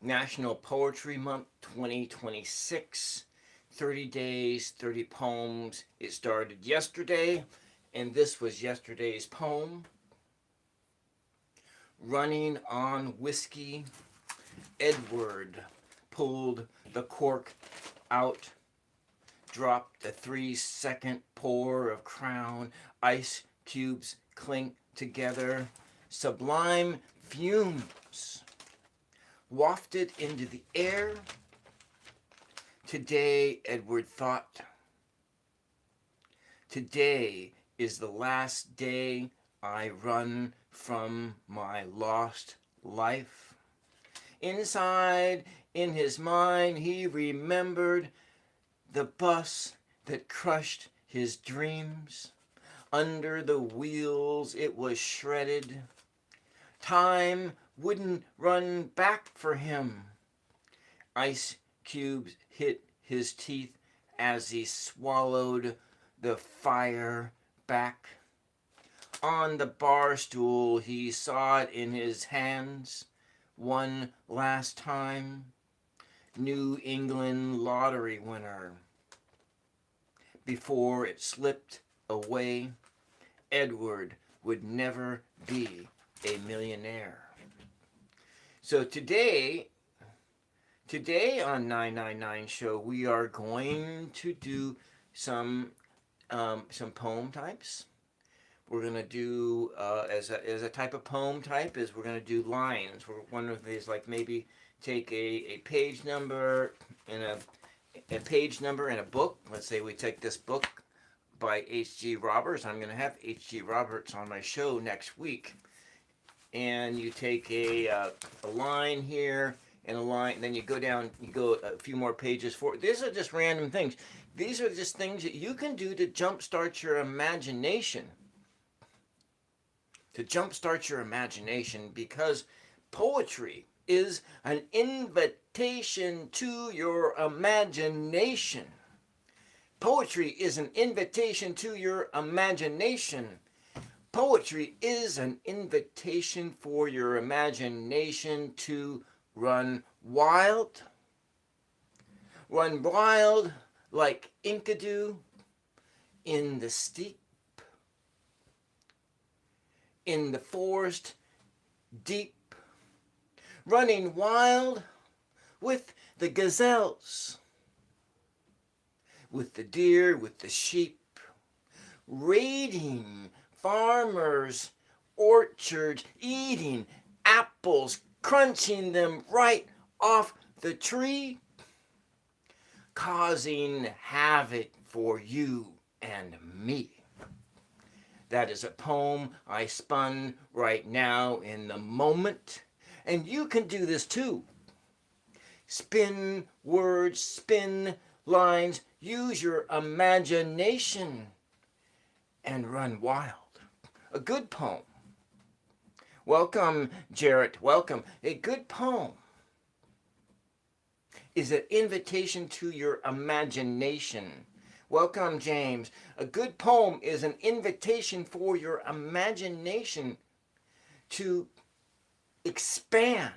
National Poetry Month 2026. 30 days, 30 poems. It started yesterday, and this was yesterday's poem. Running on whiskey, Edward pulled the cork out, dropped a 3-second pour of crown, ice cubes clink together, sublime fumes wafted into the air. Today, Edward thought, today is the last day I run from my lost life. Inside, in his mind, he remembered the bus that crushed his dreams. Under the wheels, it was shredded. Time wouldn't run back for him. Ice cubes hit his teeth as he swallowed the fire back. On the bar stool, he saw it in his hands one last time. New England lottery winner. Before it slipped away, Edward would never be a millionaire. So today on 999 Show, we are going to do some poem types. We're going to do, as a type of poem type, is we're going to do lines. One of these, like maybe take a page number and a page number in a book. Let's say we take this book by H.G. Roberts. I'm going to have H.G. Roberts on my show next week. And you take a line here and a line, then you go down, you go a few more pages forward. These are just random things. These are just things that you can do to jumpstart your imagination. To jumpstart your imagination, because poetry is an invitation to your imagination. Poetry is an invitation to your imagination. Poetry is an invitation for your imagination to run wild. Run wild like Inkadu in the steep, in the forest deep. Running wild with the gazelles, with the deer, with the sheep. Raiding farmers' orchards, eating apples, crunching them right off the tree, causing havoc for you and me. That is a poem I spun right now in the moment, and you can do this too. Spin words, spin lines, use your imagination and run wild. A good poem. Welcome, Jarrett. Welcome. A good poem is an invitation to your imagination. Welcome, James. A good poem is an invitation for your imagination to expand.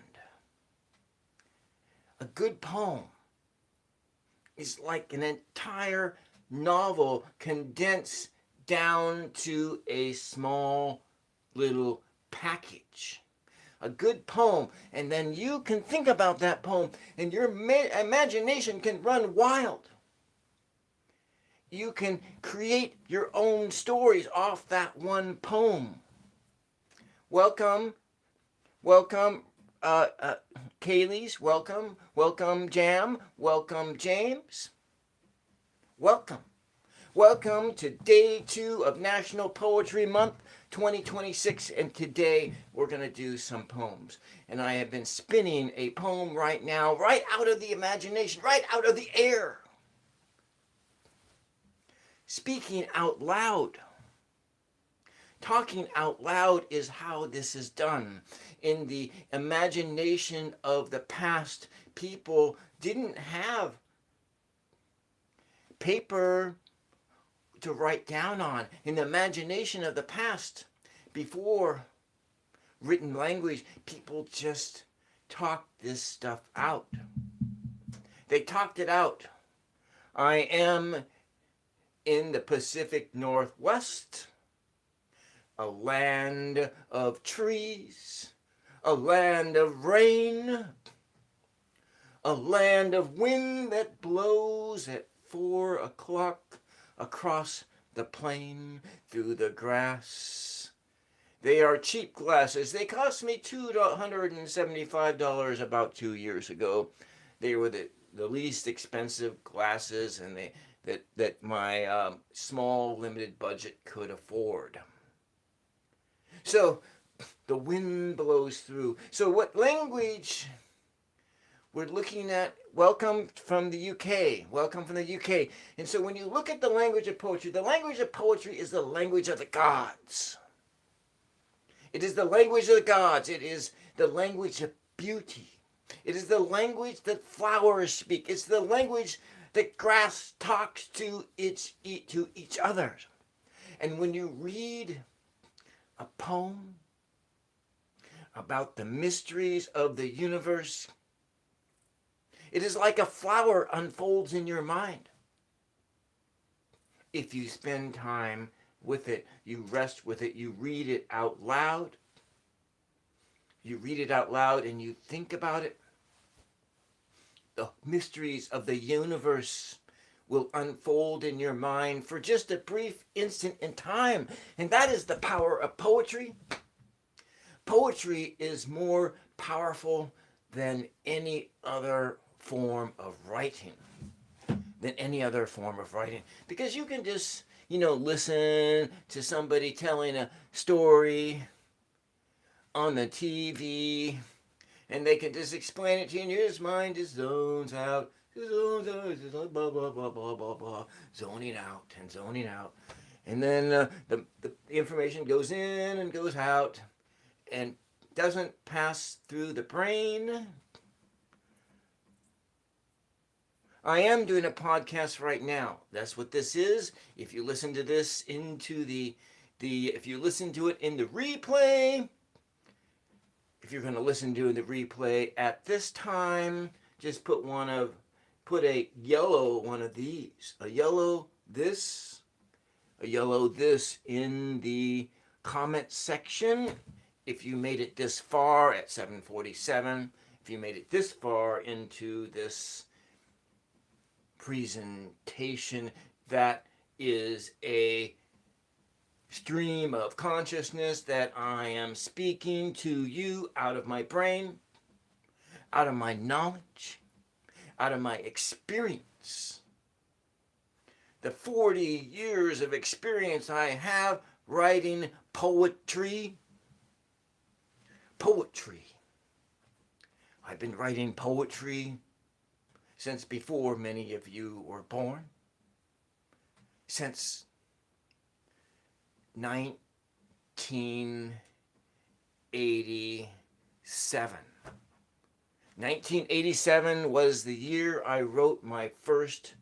A good poem is like an entire novel condensed down to a small little package. A good poem, and then you can think about that poem, and your imagination can run wild. You can create your own stories off that one poem. Welcome, Kaylee's, welcome, Jam, welcome, James. Welcome to day 2 of National Poetry Month 2026, and today we're going to do some poems. And I have been spinning a poem right now, right out of the imagination, right out of the air. Speaking out loud. Talking out loud is how this is done. In the imagination of the past, people didn't have paper to write down on. In the imagination of the past, before written language, people just talked this stuff out. They talked it out. I am in the Pacific Northwest, a land of trees, a land of rain, a land of wind that blows at 4 o'clock across the plain through the grass. They are cheap glasses. They cost me $275 about 2 years ago. They were the least expensive glasses, and that my small limited budget could afford. So the wind blows through. So what language we're looking at? Welcome from the UK. Welcome from the UK. And so when you look at the language of poetry is the language of the gods. It is the language of the gods. It is the language of beauty. It is the language that flowers speak. It's the language that grass talks to each other. And when you read a poem about the mysteries of the universe, it is like a flower unfolds in your mind. If you spend time with it, you rest with it, you read it out loud. You read it out loud and you think about it. The mysteries of the universe will unfold in your mind for just a brief instant in time. And that is the power of poetry. Poetry is more powerful than any other form of writing. Because you can just, listen to somebody telling a story on the TV, and they can just explain it to you, and your mind just zones out, blah, blah, blah, blah, blah, blah, zoning out. And then the information goes in and goes out and doesn't pass through the brain. I am doing a podcast right now. That's what this is. If you listen to this if you listen to it in the replay, if you're going to listen to the replay at this time, just put a yellow one of these, a yellow this in the comment section. If you made it this far at 7:47, if you made it this far into this presentation, that is a stream of consciousness that I am speaking to you out of my brain, out of my knowledge, out of my experience. The 40 years of experience I have writing poetry. I've been writing poetry since before many of you were born. Since 1987. 1987 was the year I wrote my first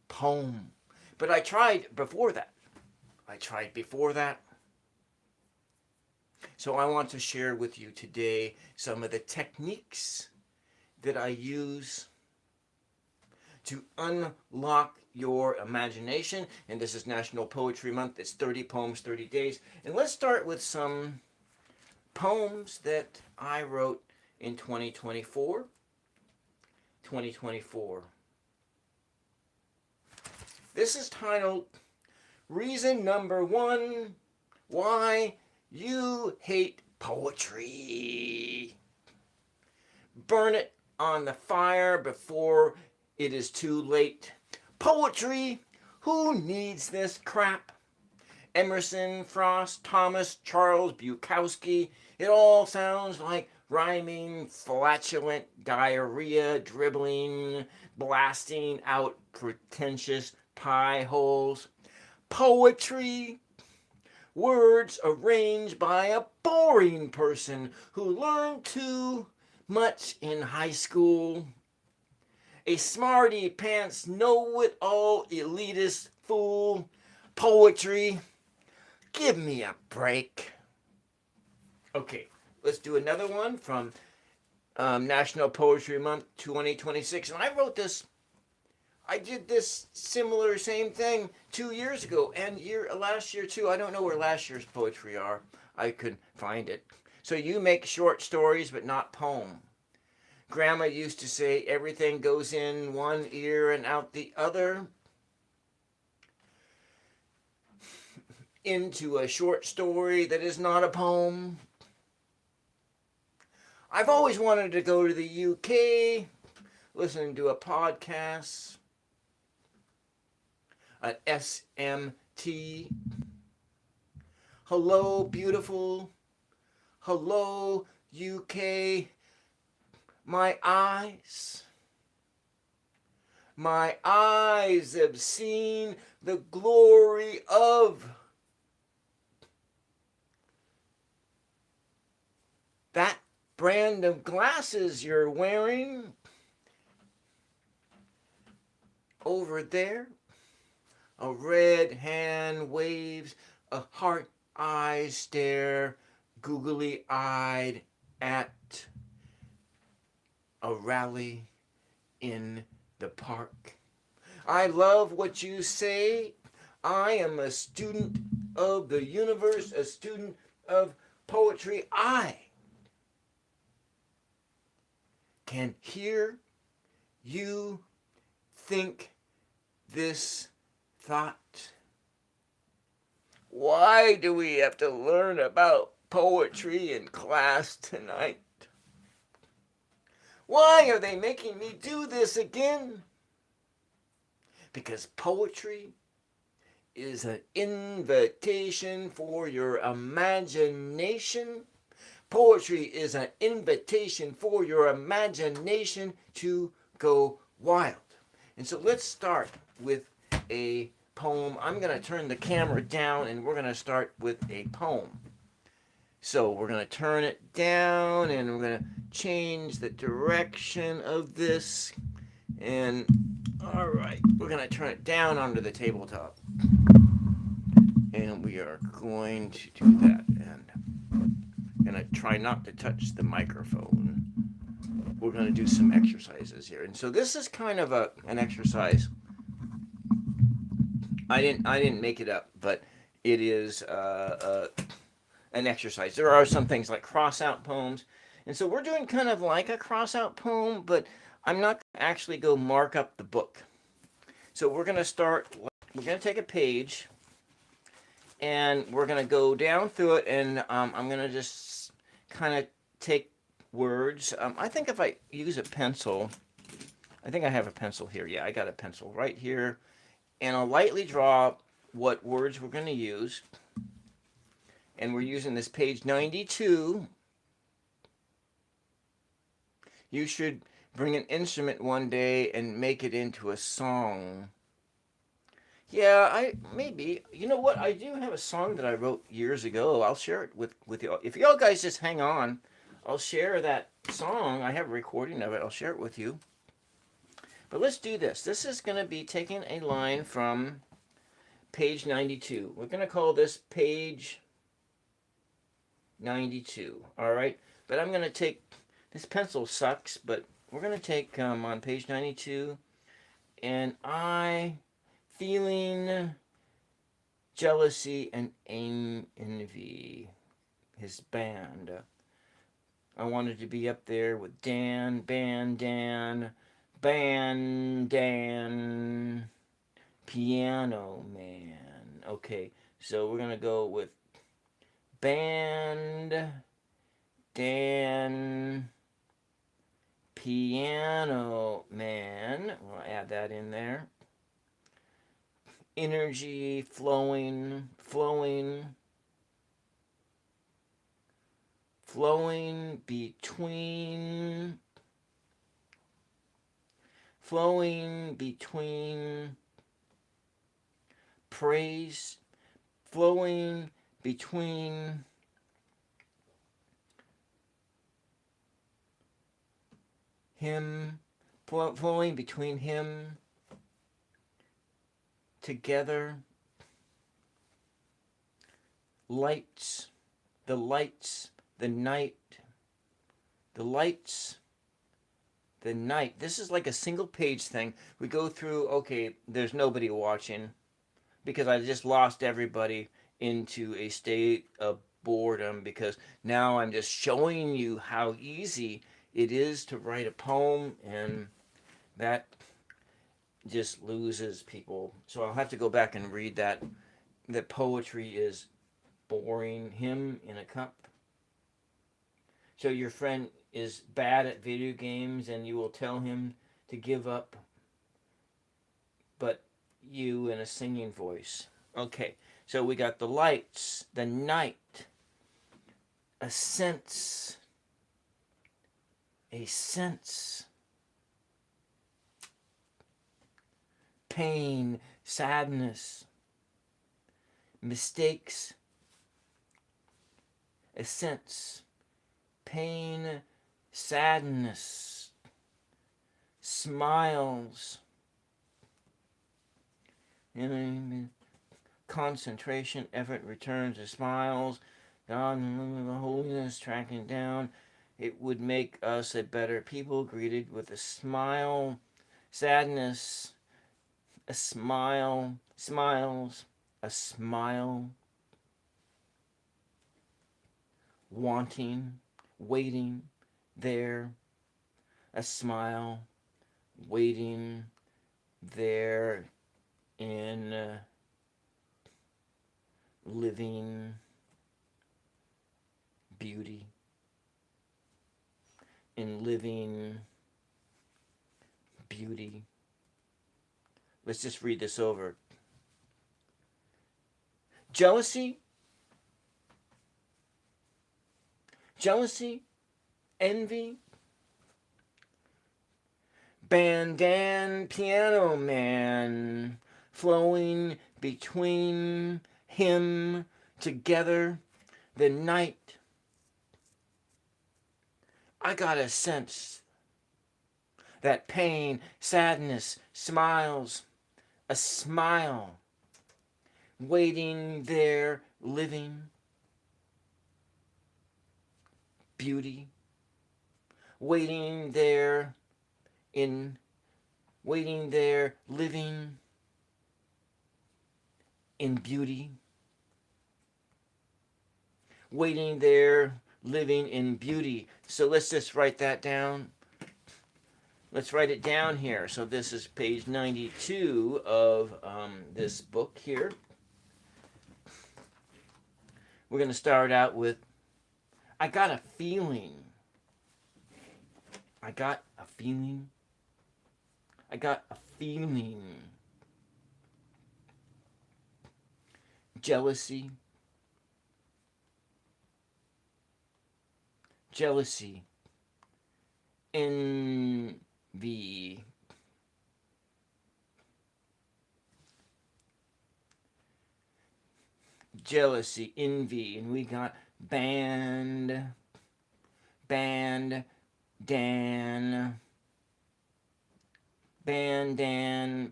poem. But I tried before that. So I want to share with you today some of the techniques that I use to unlock your imagination. And this is National Poetry Month. It's 30 poems, 30 days. And let's start with some poems that I wrote in 2024. This is titled Reason Number 1 Why You Hate Poetry. Burn it on the fire before it is too late. Poetry, who needs this crap? Emerson, Frost, Thomas, Charles, Bukowski. It all sounds like rhyming, flatulent diarrhea, dribbling, blasting out pretentious pie holes. Poetry, words arranged by a boring person who learned too much in high school. A smarty pants, know-it-all elitist fool. Poetry, give me a break. Okay, let's do another one from National Poetry Month 2026. And I wrote this, I did this similar same thing 2 years ago and last year too. I don't know where last year's poetry are. I could find it. So you make short stories but not poem. Grandma used to say everything goes in one ear and out the other. Into a short story that is not a poem. I've always wanted to go to the UK, listening to a podcast, an SMT. Hello, beautiful. Hello, UK. My eyes have seen the glory of that brand of glasses you're wearing over there. A red hand waves, a heart eye stare, googly eyed at a rally in the park. I love what you say. I am a student of the universe, a student of poetry. I can hear you think this thought. Why do we have to learn about poetry in class tonight? Why are they making me do this again? Because poetry is an invitation for your imagination. Poetry is an invitation for your imagination to go wild. And so let's start with a poem. I'm going to turn the camera down and we're going to start with a poem. So we're going to turn it down and we're going to change the direction of this. And all right, we're going to turn it down onto the tabletop. And we are going to do that. And I'm going to try not to touch the microphone. We're going to do some exercises here. And so this is kind of an exercise. I didn't make it up, but it is an exercise. There are some things like crossout poems. And so we're doing kind of like a crossout poem, but I'm not going to actually go mark up the book. So we're going to start, we're going to take a page and we're going to go down through it, and I'm going to just kind of take words. I think if I use a pencil, I think I have a pencil here. Yeah, I got a pencil right here. And I'll lightly draw what words we're going to use. And we're using this page 92. You should bring an instrument one day and make it into a song. Yeah, maybe. You know what? I do have a song that I wrote years ago. I'll share it with you. If y'all guys just hang on, I'll share that song. I have a recording of it. I'll share it with you. But let's do this. This is going to be taking a line from page 92. We're going to call this page 92. All right? But I'm going to take, this pencil sucks, but we're going to take on page 92, and feeling jealousy and envy, his band. I wanted to be up there with Dan, Dan, piano man. Okay, so we're gonna go with band, Dan, piano man. We'll add that in there. Energy flowing between praise, flowing between him, flowing between him, together, lights, the night, the lights the night. This is like a single page thing. We go through, okay, there's nobody watching because I just lost everybody into a state of boredom because now I'm just showing you how easy it is to write a poem, and that just loses people. So I'll have to go back and read that. That poetry is boring. Him in a cup. So your friend is bad at video games and you will tell him to give up, but you in a singing voice. Okay, so we got the lights, the night, a sense, pain, sadness, mistakes, a sense, pain, sadness, smiles, concentration, effort, returns to smiles, God, holiness, tracking down. It would make us a better people, greeted with a smile, sadness, a smile, smiles, a smile, wanting, waiting, there, a smile, waiting, there, in living beauty, in living beauty. Let's just read this over. Jealousy, envy, bandan, piano man, flowing between him, together, the night. I got a sense that pain, sadness, smiles, a smile, waiting there, living beauty, waiting there, living in beauty, waiting there, living in beauty. So let's just write that down. Let's write it down here. So this is page 92 of this book here. We're going to start out with, I got a feeling. I got a feeling. I got a feeling. Jealousy. Jealousy. Envy. Jealousy, envy, and we got band, dan,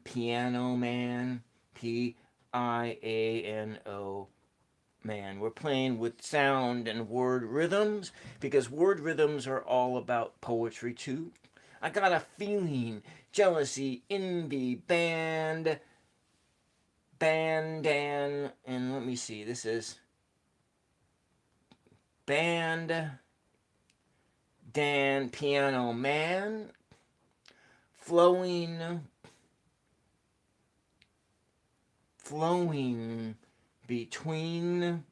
piano man, piano man. We're playing with sound and word rhythms because word rhythms are all about poetry too. I got a feeling, jealousy, envy, bandan, and let me see, this is band, dan, piano man, flowing between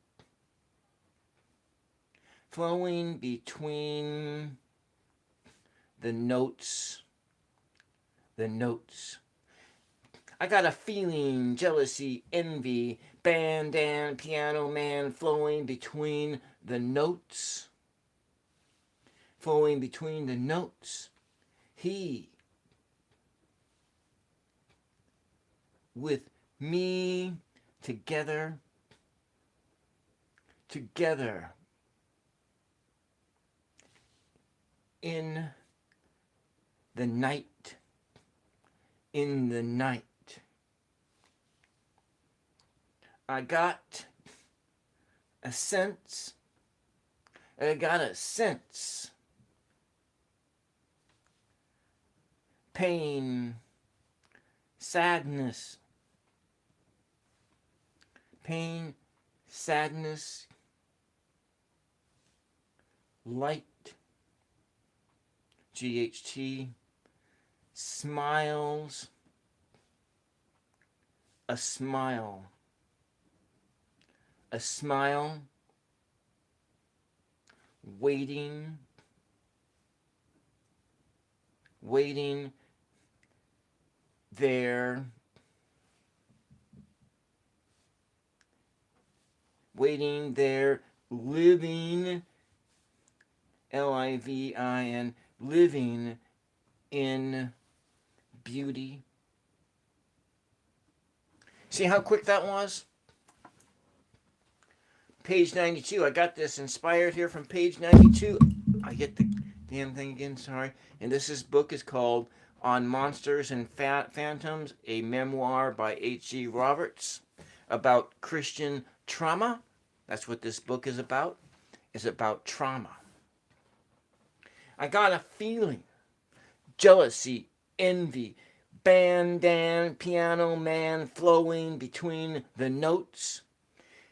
the notes. I got a feeling, jealousy, envy, bandan, piano man, flowing between the notes. He with me, together, in the night, I got a sense, pain, sadness, pain, sadness, light, GHT, smiles, a smile, a smile, waiting, waiting there, waiting there, living, Livin, living in beauty. See how quick that was? Page 92. I got this inspired here from page 92. I get the damn thing again, sorry. And this book is called On Monsters and Phantoms, a memoir by H.G. Roberts about Christian trauma. That's what this book is about. It's about trauma. I got a feeling, jealousy, envy, band, piano man flowing between the notes.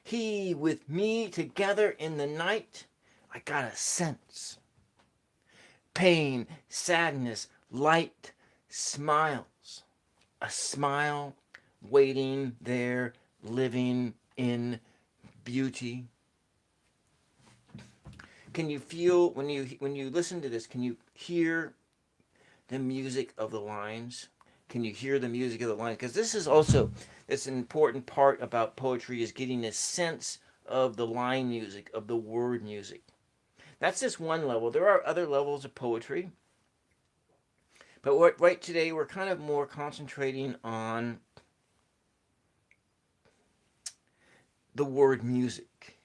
He with me together in the night. I got a sense. Pain, sadness, light, smiles. A smile waiting there, living in beauty. Can you feel, when you listen to this, can you hear the music of the lines? Can you hear the music of the lines? Because this is also, it's an important part about poetry, is getting a sense of the line music, of the word music. That's just one level. There are other levels of poetry. But right today, we're kind of more concentrating on the word music.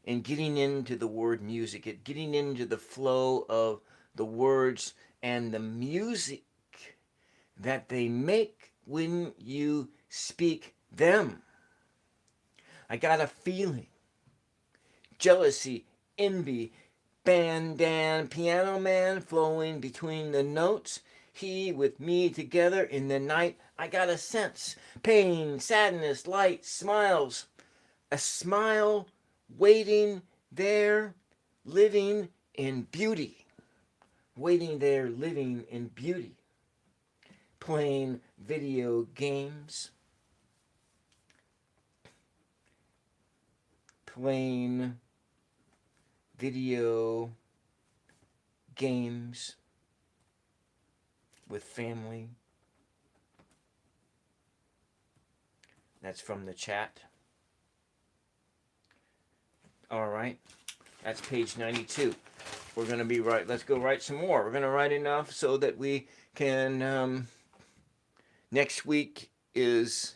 And getting into the word music, getting into the flow of the words and the music that they make when you speak them. I got a feeling, jealousy, envy, band, piano man flowing between the notes. He with me together in the night. I got a sense, pain, sadness, light, smiles, a smile waiting there, living in beauty. Waiting there, living in beauty. Playing video games. Playing video games with family. That's from the chat. All right, that's page 92. We're going to be right. Let's go write some more. We're going to write enough so that we can. Next week is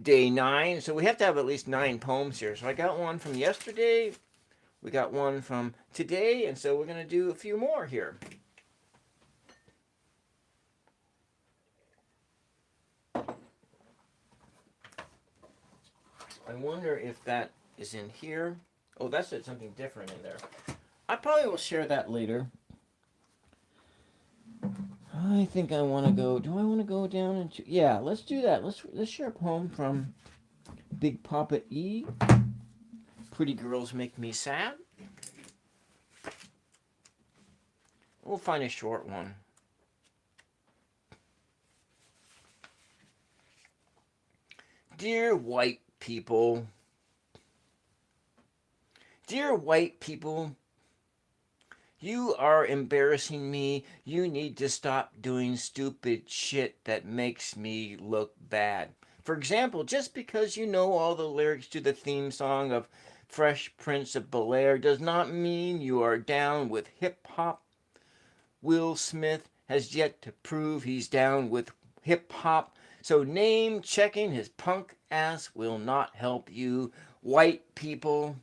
day 9, so we have to have at least 9 poems here. So I got one from yesterday. We got one from today, and so we're going to do a few more here. I wonder if that is in here. Oh, that's something different in there. I probably will share that later. I think I want to go. Do I want to go down into? Yeah, let's do that. Let's share a poem from Big Papa E. Pretty Girls Make Me Sad. We'll find a short one. Dear white people. Dear white people, you are embarrassing me. You need to stop doing stupid shit that makes me look bad. For example, just because you know all the lyrics to the theme song of Fresh Prince of Bel-Air does not mean you are down with hip-hop. Will Smith has yet to prove he's down with hip-hop, so name-checking his punk ass will not help you, white people.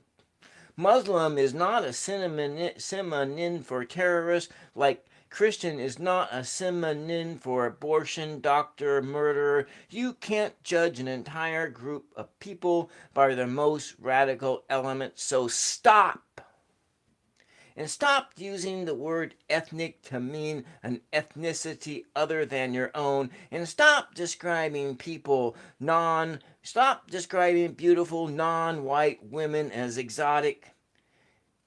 Muslim is not a synonym for terrorist, like Christian is not a synonym for abortion, doctor, murderer. You can't judge an entire group of people by their most radical element, so stop And stop using the word ethnic to mean an ethnicity other than your own. And stop describing stop describing beautiful non-white women as exotic.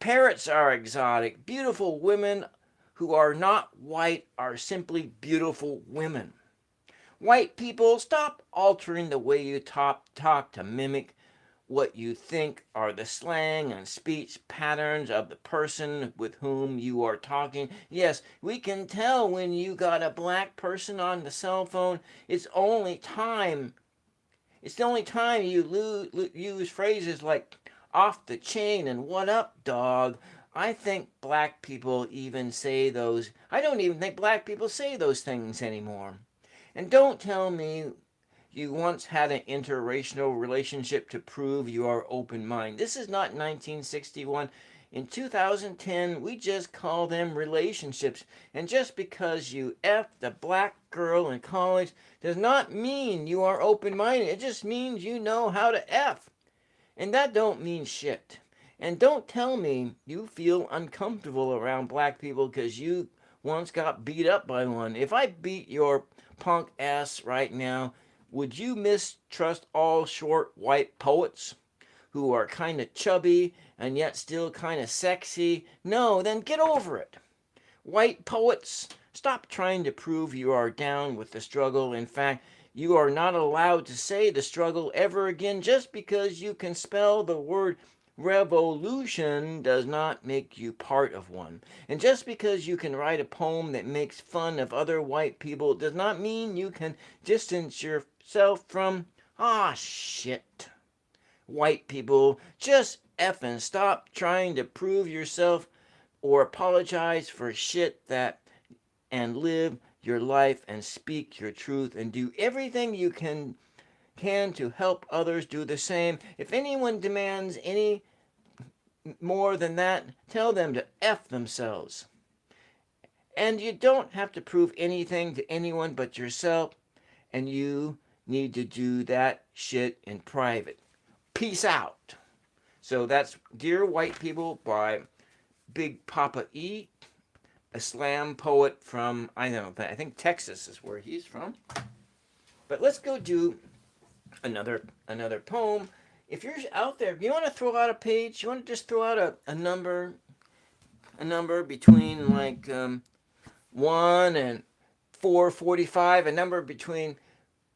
Parrots are exotic. Beautiful women who are not white are simply beautiful women. White people, stop altering the way you talk to mimic what you think are the slang and speech patterns of the person with whom you are talking. Yes, we can tell when you got a black person on the cell phone. It's the only time you use phrases like off the chain and what up, dog. I think black people even say those. I don't even think black people say those things anymore. And don't tell me you once had an interracial relationship to prove you are open minded. This is not 1961. In 2010, we just call them relationships. And just because you effed a black girl in college does not mean you are open minded. It just means you know how to F. And that don't mean shit. And don't tell me you feel uncomfortable around black people because you once got beat up by one. If I beat your punk ass right now, would you mistrust all short white poets who are kind of chubby and yet still kind of sexy? No, then get over it. White poets, stop trying to prove you are down with the struggle. In fact, you are not allowed to say the struggle ever again. Just because you can spell the word revolution does not make you part of one. And just because you can write a poem that makes fun of other white people does not mean you can distance yourself from, shit. White people, just effing stop trying to prove yourself or apologize for shit that and live your life and speak your truth and do everything you can to help others do the same. If anyone demands any more than that, tell them to F themselves. And you don't have to prove anything to anyone but yourself, and you need to do that shit in private. Peace out. So that's Dear White People by Big Papa E, a slam poet from, I think Texas is where he's from. But let's go do another poem. If you're out there, you want to throw out a page, you want to just throw out a number between like 1 and 445, a number between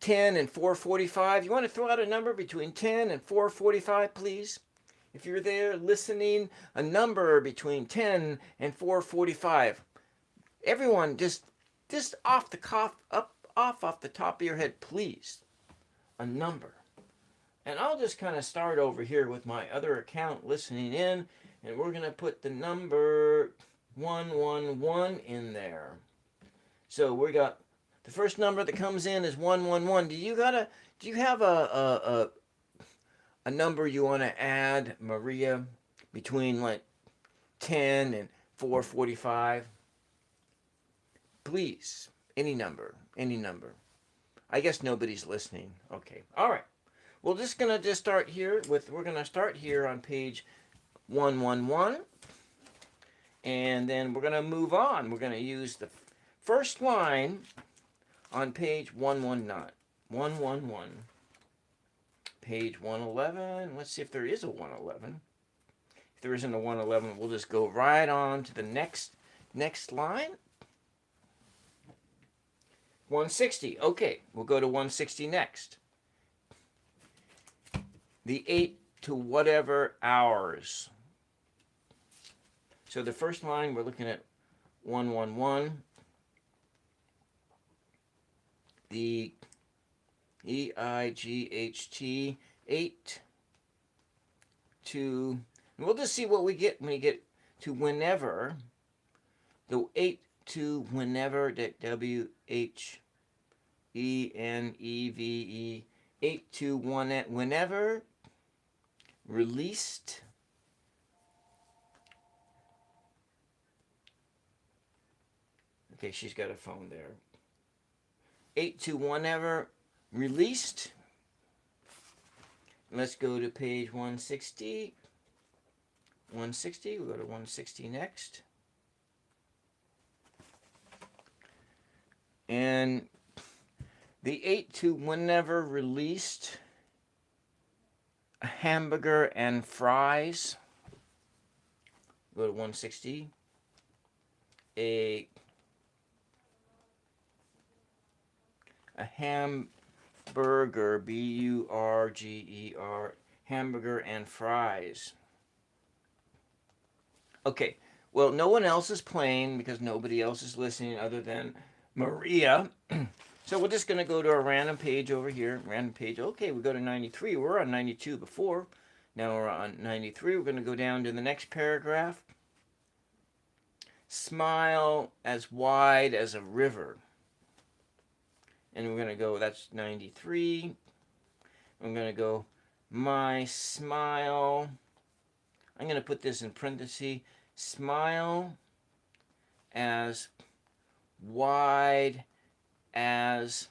10 and 445. You want to throw out a number between 10 and 445, please? If you're there listening, a number between 10 and 445. Everyone, just off the top of your head, please. A number. And I'll just kind of start over here with my other account listening in, and we're going to put the number 111 in there. So we got the first number that comes in is 111. Do you have a number you want to add, Maria, between like 10 and 445? Please, any number. I guess nobody's listening. Okay. All right. We're going to start here on page 111, and then we're going to move on. We're going to use the first line on page 111, page 111. Let's see if there is a 111. If there isn't a 111, we'll just go right on to the next line. 160. Okay, we'll go to 160 next. The 8 to whatever hours. So the first line, we're looking at 111. The EIGHT 8 to, and we'll just see what we get when we get to whenever. The 8 to whenever, that WHENEVE, 8 to 1 whenever. Released. Okay, she's got a phone there. 8 to whenever. Released. Let's go to page 160. 160. We'll go to 160 next. And the 8-2 whenever released a hamburger and fries. Go to 160. A hamburger, B-U-R-G-E-R, hamburger and fries. Okay, well, no one else is playing because nobody else is listening other than Maria. So we're just going to go to a random page over here. Random page. Okay, we go to 93. We're on 92 before. Now we're on 93. We're going to go down to the next paragraph. Smile as wide as a river. And we're going to go, that's 93. I'm going to go, my smile. I'm going to put this in parentheses. Smile as wide as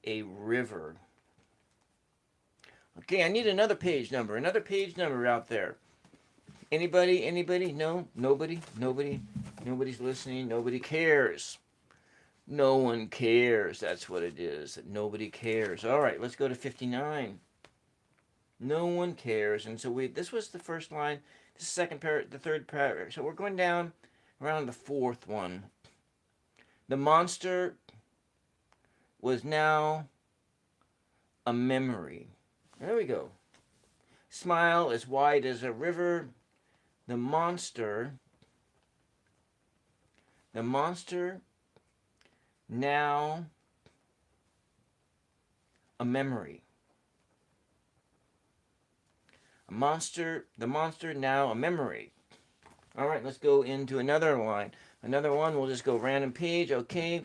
a river. Okay, I need another page number. Another page number out there. Anybody? Anybody? No? Nobody? Nobody? Nobody's listening. Nobody cares. No one cares. That's what it is. Nobody cares. All right, let's go to 59. No one cares. And so this was the first line. The second paragraph, the third paragraph. So we're going down around the fourth one. The monster was now a memory. There we go. Smile as wide as a river. The monster now a memory. The monster now a memory. All right, let's go into another line. Another one, we'll just go random page. Okay.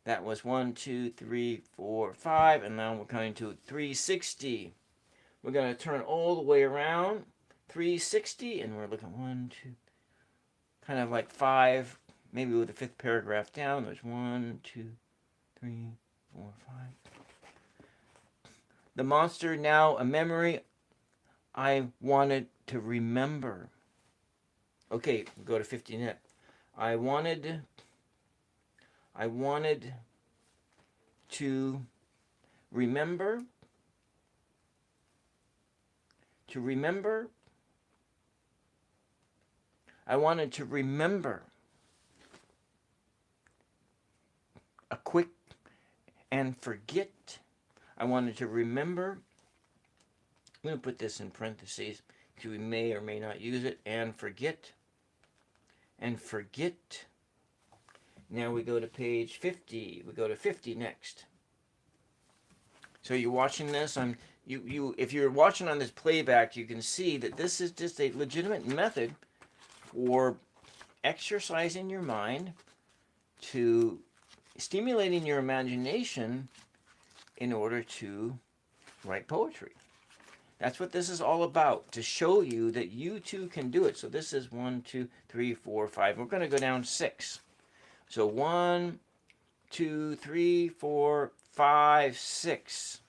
That was 1, 2, 3, 4, 5, and now we're coming to 360. We're going to turn all the way around, 360, and we're looking 1, 2, kind of like 5, maybe with the fifth paragraph down. There's 1, 2, 3, 4, 5. The monster now a memory I wanted to remember. Okay, we'll go to 50 net. I wanted to remember. I wanted to remember a quick and forget. I wanted to remember. I'm going to put this in parentheses because we may or may not use it. And forget. And forget. Now we go to page 50. We go to 50 next. So you're watching this. If you're watching on this playback, you can see that this is just a legitimate method for exercising your mind, to stimulating your imagination in order to write poetry. That's what this is all about, to show you that you too can do it. So this is 1, 2, 3, 4, 5. We're going to go down 6. So 1, 2, 3, 4, 5, 6.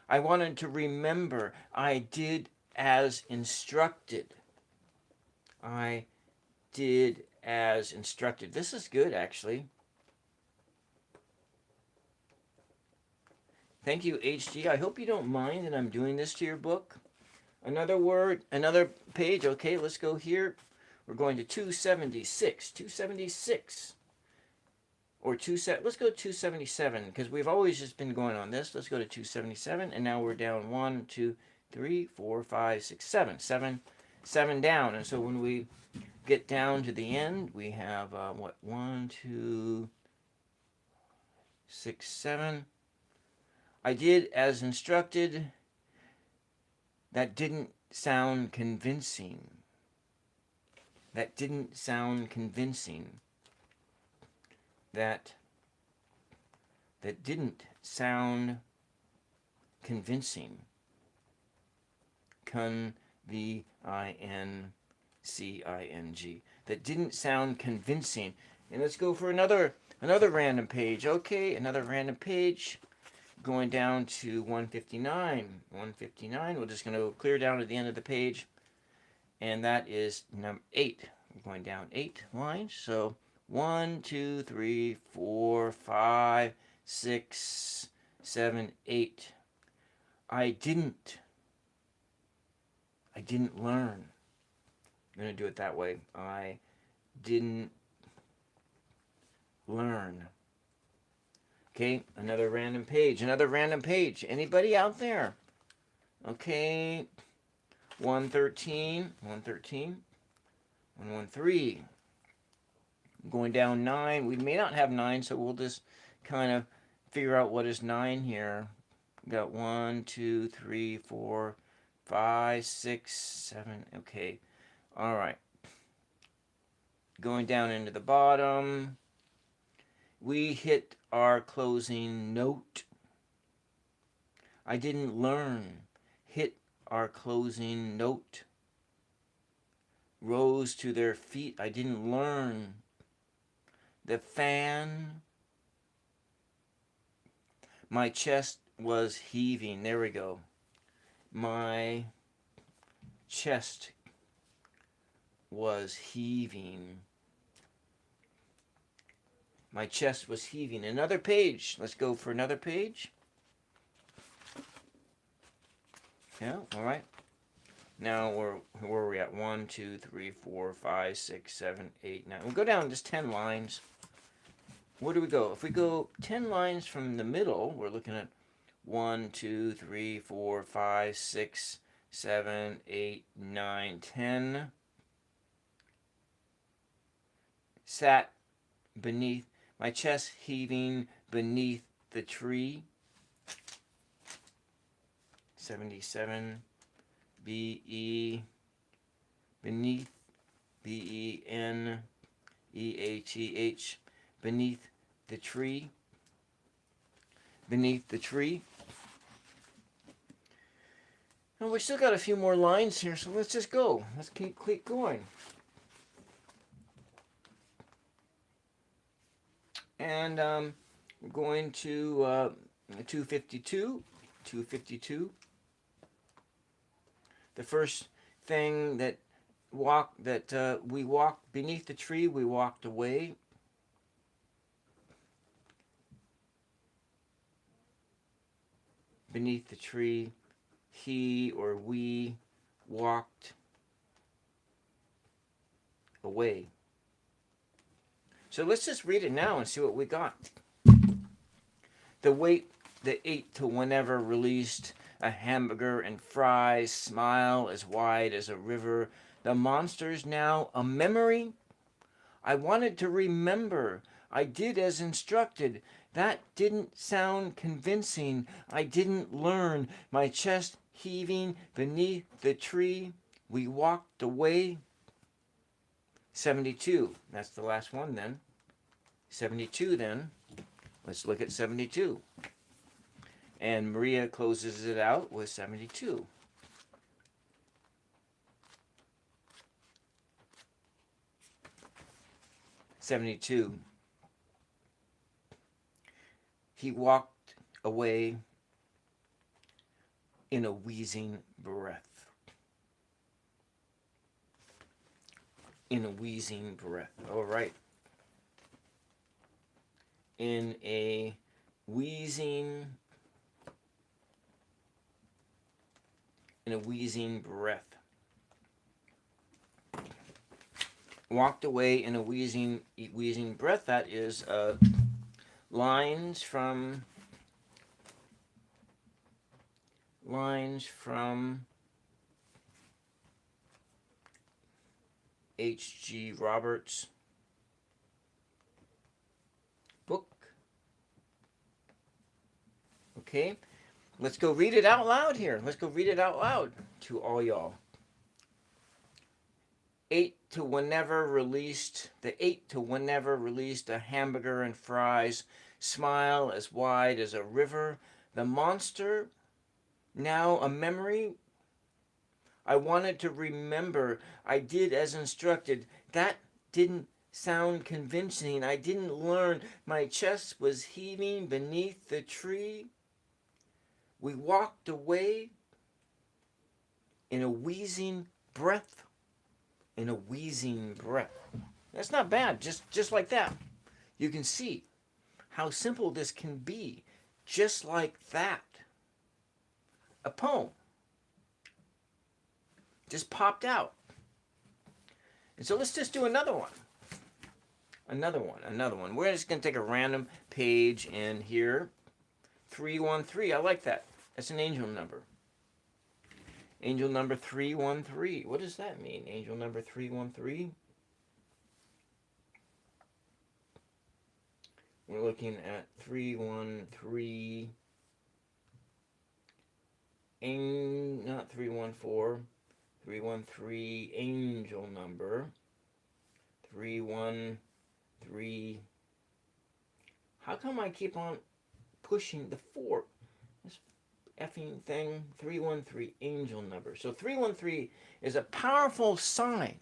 I wanted to remember. I did as instructed. I did as instructed. This is good, actually. Thank you, HG. I hope you don't mind that I'm doing this to your book. Another word, another page. Okay, let's go here. We're going to 276. 276. Or let's go 277, because we've always just been going on this. Let's go to 277, and now we're down 1, 2, 3, 4, 5, 6, 7. 7 down. And so when we get down to the end, we have, 1, 2, 6, 7. I did as instructed. That didn't sound convincing. That didn't sound convincing. That didn't sound convincing. V-I-N-C-I-N-G. That didn't sound convincing. And let's go for another random page. Okay, another random page. going down to 159. 159, we're just going to clear down to the end of the page, and that is number 8. We're going down 8 lines. So 1, 2, 3, 4, 5, 6, 7, 8. I didn't learn. I'm going to do it that way. I didn't learn. Okay, another random page. Anybody out there? Okay, 113, 113. Going down 9. We may not have 9, so we'll just kind of figure out what is 9 here. We got 1, 2, 3, 4, 5, 6, 7. Okay, all right. Going down into the bottom. We hit our closing note. I didn't learn. Hit our closing note. Rose to their feet. I didn't learn. The fan. My chest was heaving. There we go. My chest was heaving. My chest was heaving. Another page. Let's go for another page. Yeah, all right. Now where are we at? 1, 2, 3, 4, 5, 6, 7, 8, 9. We'll go down just 10 lines. Where do we go? If we go 10 lines from the middle, we're looking at 1, 2, 3, 4, 5, 6, 7, 8, 9, 10. Sat beneath, my chest heaving beneath the tree. 77. B-E, beneath, B-E-N-E-A-T-H, beneath the tree. Beneath the tree. And we still got a few more lines here, so let's just go. Let's keep going. And we're going to 252. 252. The first thing that we walked beneath the tree, we walked away. Beneath the tree, he or we walked away. So let's just read it now and see what we got. The wait that ate to whenever released a hamburger and fries, smile as wide as a river. The monster's now a memory. I wanted to remember. I did as instructed. That didn't sound convincing. I didn't learn. My chest heaving beneath the tree. We walked away. 72. That's the last one then. 72 then. Let's look at 72. And Maria closes it out with 72. He walked away in a wheezing breath. In a wheezing breath. All right. In a wheezing breath. Walked away in a wheezing breath. That is lines from H.G. Roberts' book. Okay. Let's go read it out loud here. Let's go read it out loud to all y'all. The 8 to whenever released a hamburger and fries, smile as wide as a river. The monster, now a memory. I wanted to remember. I did as instructed. That didn't sound convincing. I didn't learn. My chest was heaving beneath the tree. We walked away in a wheezing breath. In a wheezing breath. That's not bad, just like that. You can see how simple this can be, just like that. A poem just popped out. And so let's just do another one. Another one. We're just going to take a random page in here. 313. I like that. That's an angel number. Angel number 313. What does that mean? Angel number 313. We're looking at 313. Not 314. 313 angel number. 313. How come I keep on pushing the 4? This effing thing. 313 angel number. So 313 is a powerful sign.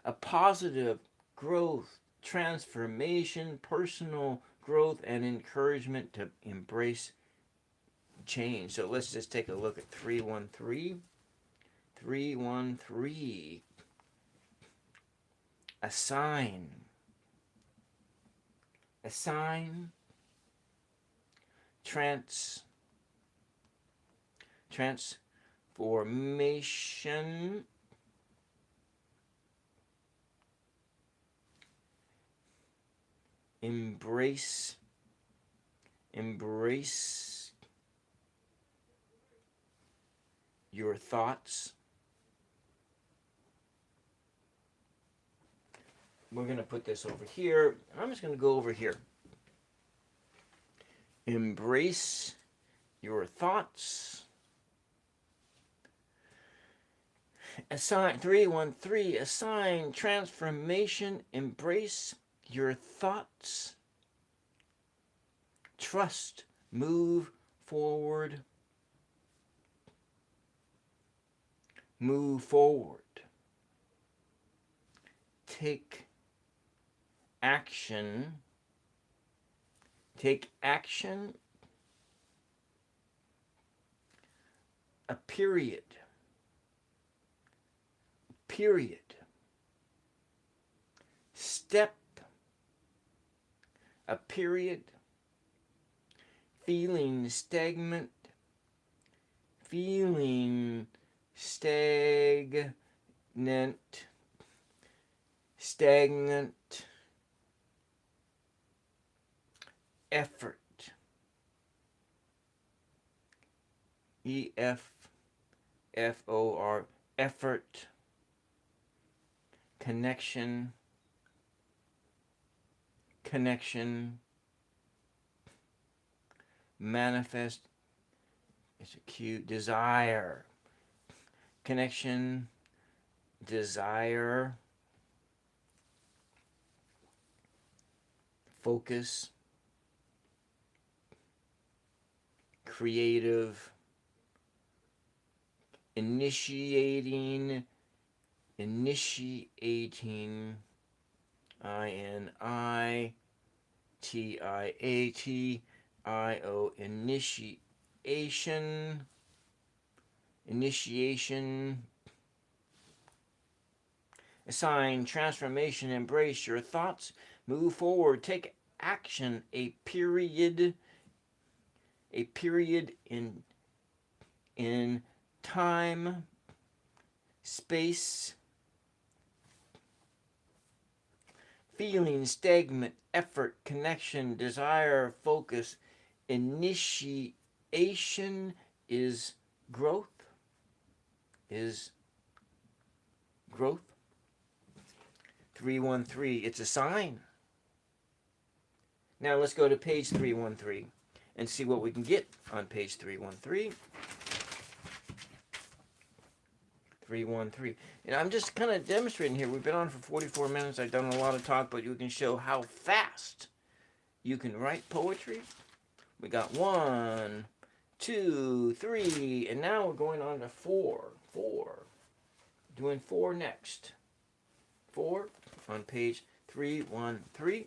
A positive growth, transformation, personal growth, and encouragement to embrace change. So let's just take a look at 313. 313. A sign. A sign. Transformation. Embrace your thoughts. We're going to put this over here. I'm just going to go over here. Embrace your thoughts. Assign 313. Assign transformation. Embrace your thoughts. Trust. Move forward. Move forward. Take action. Take action. A period. Period. Step. A period. Feeling stagnant. Feeling stagnant. Stagnant. Effort. E-F-F-O-R. Effort. Connection. Connection. Manifest. It's a cute. Desire. Connection. Desire. Focus. Creative. Initiating. I-N-I-T-I-A-T-I-O. Initiation. Assign transformation. Embrace your thoughts. Move forward. Take action. A period in time, space. Feeling, stagnant, effort, connection, desire, focus. Initiation is growth. Is growth. 313. It's a sign. Now let's go to page 313 and see what we can get on page 313. 313. And I'm just kind of demonstrating here. We've been on for 44 minutes. I've done a lot of talk, but you can show how fast you can write poetry. We got 1, 2, 3, and now we're going on to 4. 4. Doing 4 next. 4 on page 313.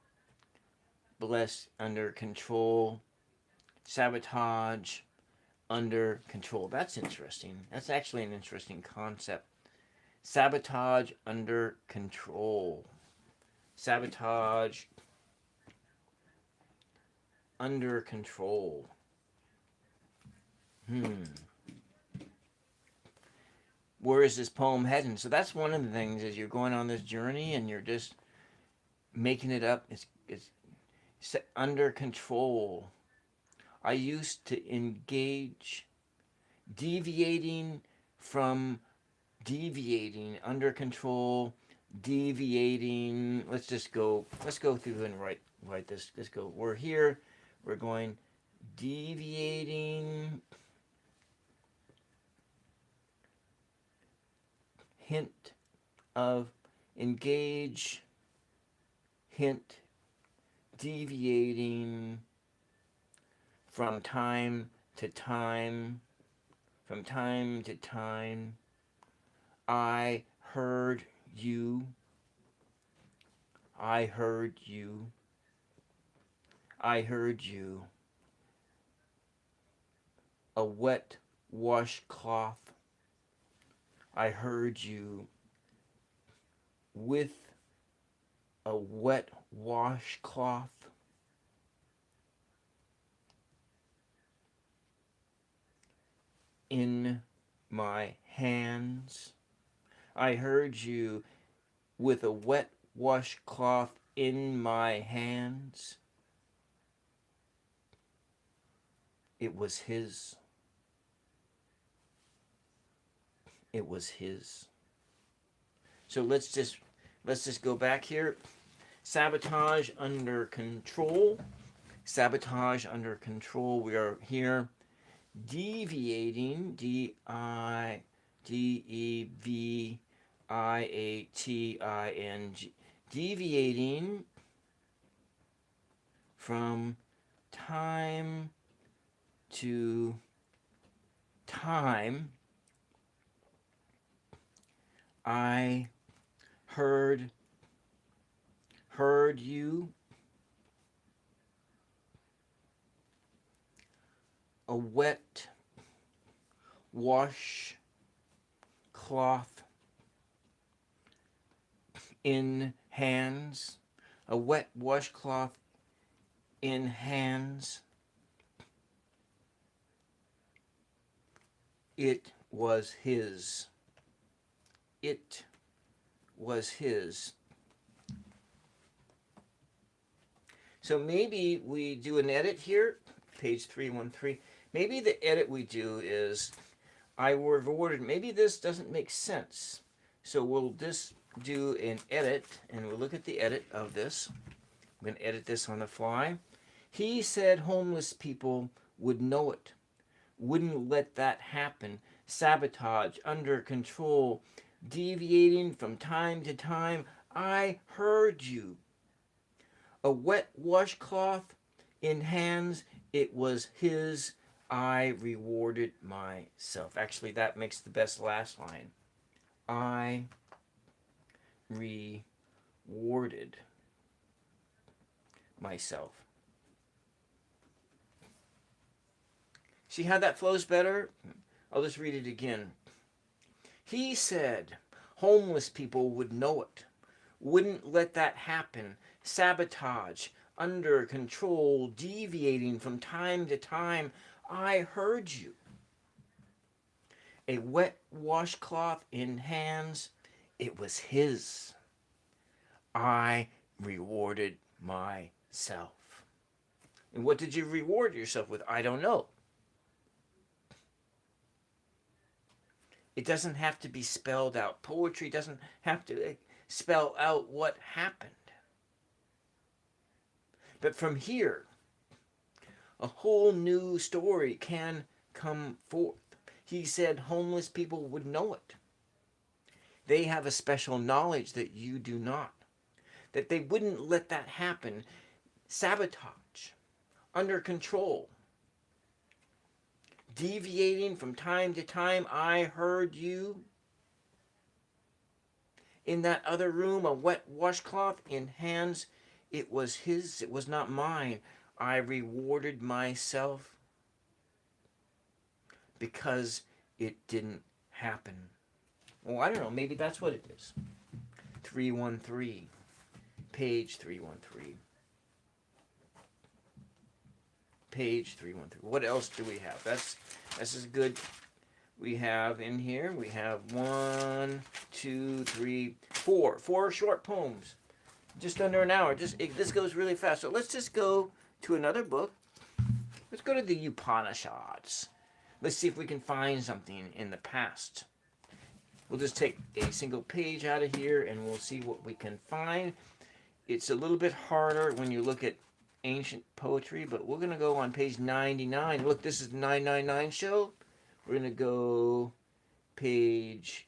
bless, under control, sabotage, under control. That's interesting. That's actually an interesting concept. Sabotage under control. Sabotage under control. Where is this poem heading? So that's one of the things, is you're going on this journey and you're just making it up. It's under control. I used to engage, deviating, under control, deviating. Let's go through and write this. Let's go. We're here. We're going deviating. Hint of engage. Hint deviating from time to time. From time to time. I heard you. I heard you. I heard you. A wet washcloth. I heard you with a wet washcloth. In my hands. I heard you with a wet washcloth in my hands. It was his. It was his. So let's just go back here. Sabotage under control. Sabotage under control. We are here deviating. D-E-V-I-A-T-I-N-G. Deviating from time to time. I heard you. A wet washcloth in hands. A wet washcloth in hands. It was his. It was his. So maybe we do an edit here, page 313. Maybe the edit we do is, I rewarded, maybe this doesn't make sense. So we'll just do an edit, and we'll look at the edit of this. I'm going to edit this on the fly. He said homeless people would know it. Wouldn't let that happen. Sabotage, under control, deviating from time to time. I heard you. A wet washcloth in hands. It was his. I rewarded myself. Actually, that makes the best last line. I rewarded myself. See how that flows better? I'll just read it again. He said homeless people would know it. Wouldn't let that happen. Sabotage, under control, deviating from time to time. I heard you. A wet washcloth in hands. It was his. I rewarded myself. And what did you reward yourself with? I don't know. It doesn't have to be spelled out. Poetry doesn't have to spell out what happened. But from here, a whole new story can come forth. He said homeless people would know it. They have a special knowledge that you do not. That they wouldn't let that happen. Sabotage, under control. Deviating from time to time. I heard you. In that other room, a wet washcloth in hands. It was his, it was not mine. I rewarded myself because it didn't happen. Well, I don't know, maybe that's what it is. 313, page 313. Page 313. What else do we have? This is good. We have in here, we have 1, 2, 3, 4. 4 short poems. Just under an hour. This goes really fast. So let's just go to another book. Let's go to the Upanishads. Let's see if we can find something in the past. We'll just take a single page out of here and we'll see what we can find. It's a little bit harder when you look at ancient poetry, but we're going to go on page 99. Look, this is the 999 show. We're going to go page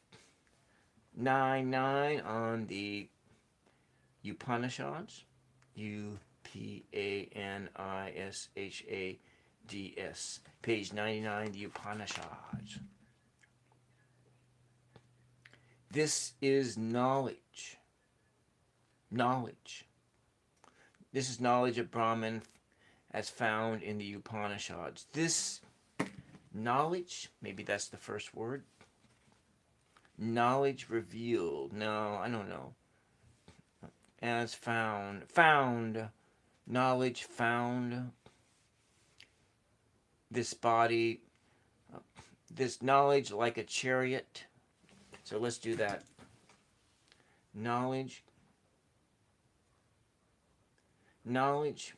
99 on the Upanishads. Upanishads. Page 99, the Upanishads. This is knowledge. Knowledge. This is knowledge of Brahman as found in the Upanishads. This knowledge, maybe that's the first word. Knowledge revealed. No, I don't know. As found. Found. Knowledge found. This body. This knowledge like a chariot. So let's do that. Knowledge. Knowledge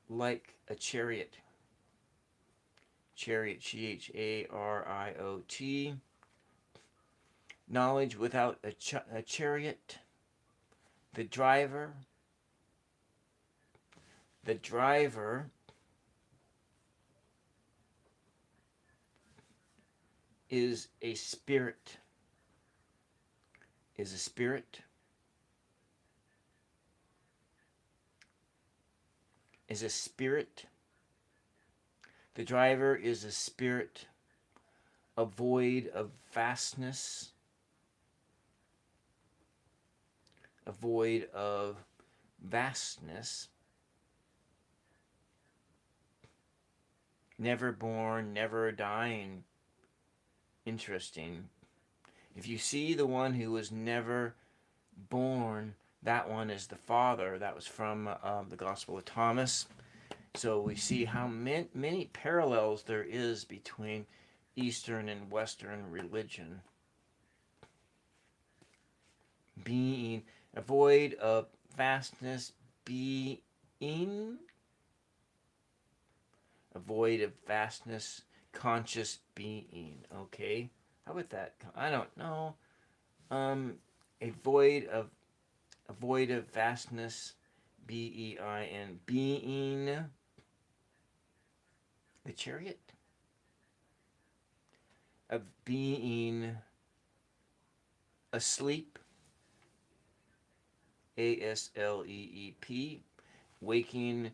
like a chariot. Chariot, Chariot. Knowledge without a chariot. The driver is a spirit. Is a spirit. Is a spirit. The driver is a spirit, a void of vastness, a void of vastness, never born, never dying. Interesting. If you see the one who was never born, that one is the Father. That was from the Gospel of Thomas. So we see how many parallels there is between Eastern and Western religion. Being, a void of vastness, being, a void of vastness, conscious being. Okay, how about that? I don't know. A void of vastness, bein, being. The chariot of being asleep, asleep. Waking,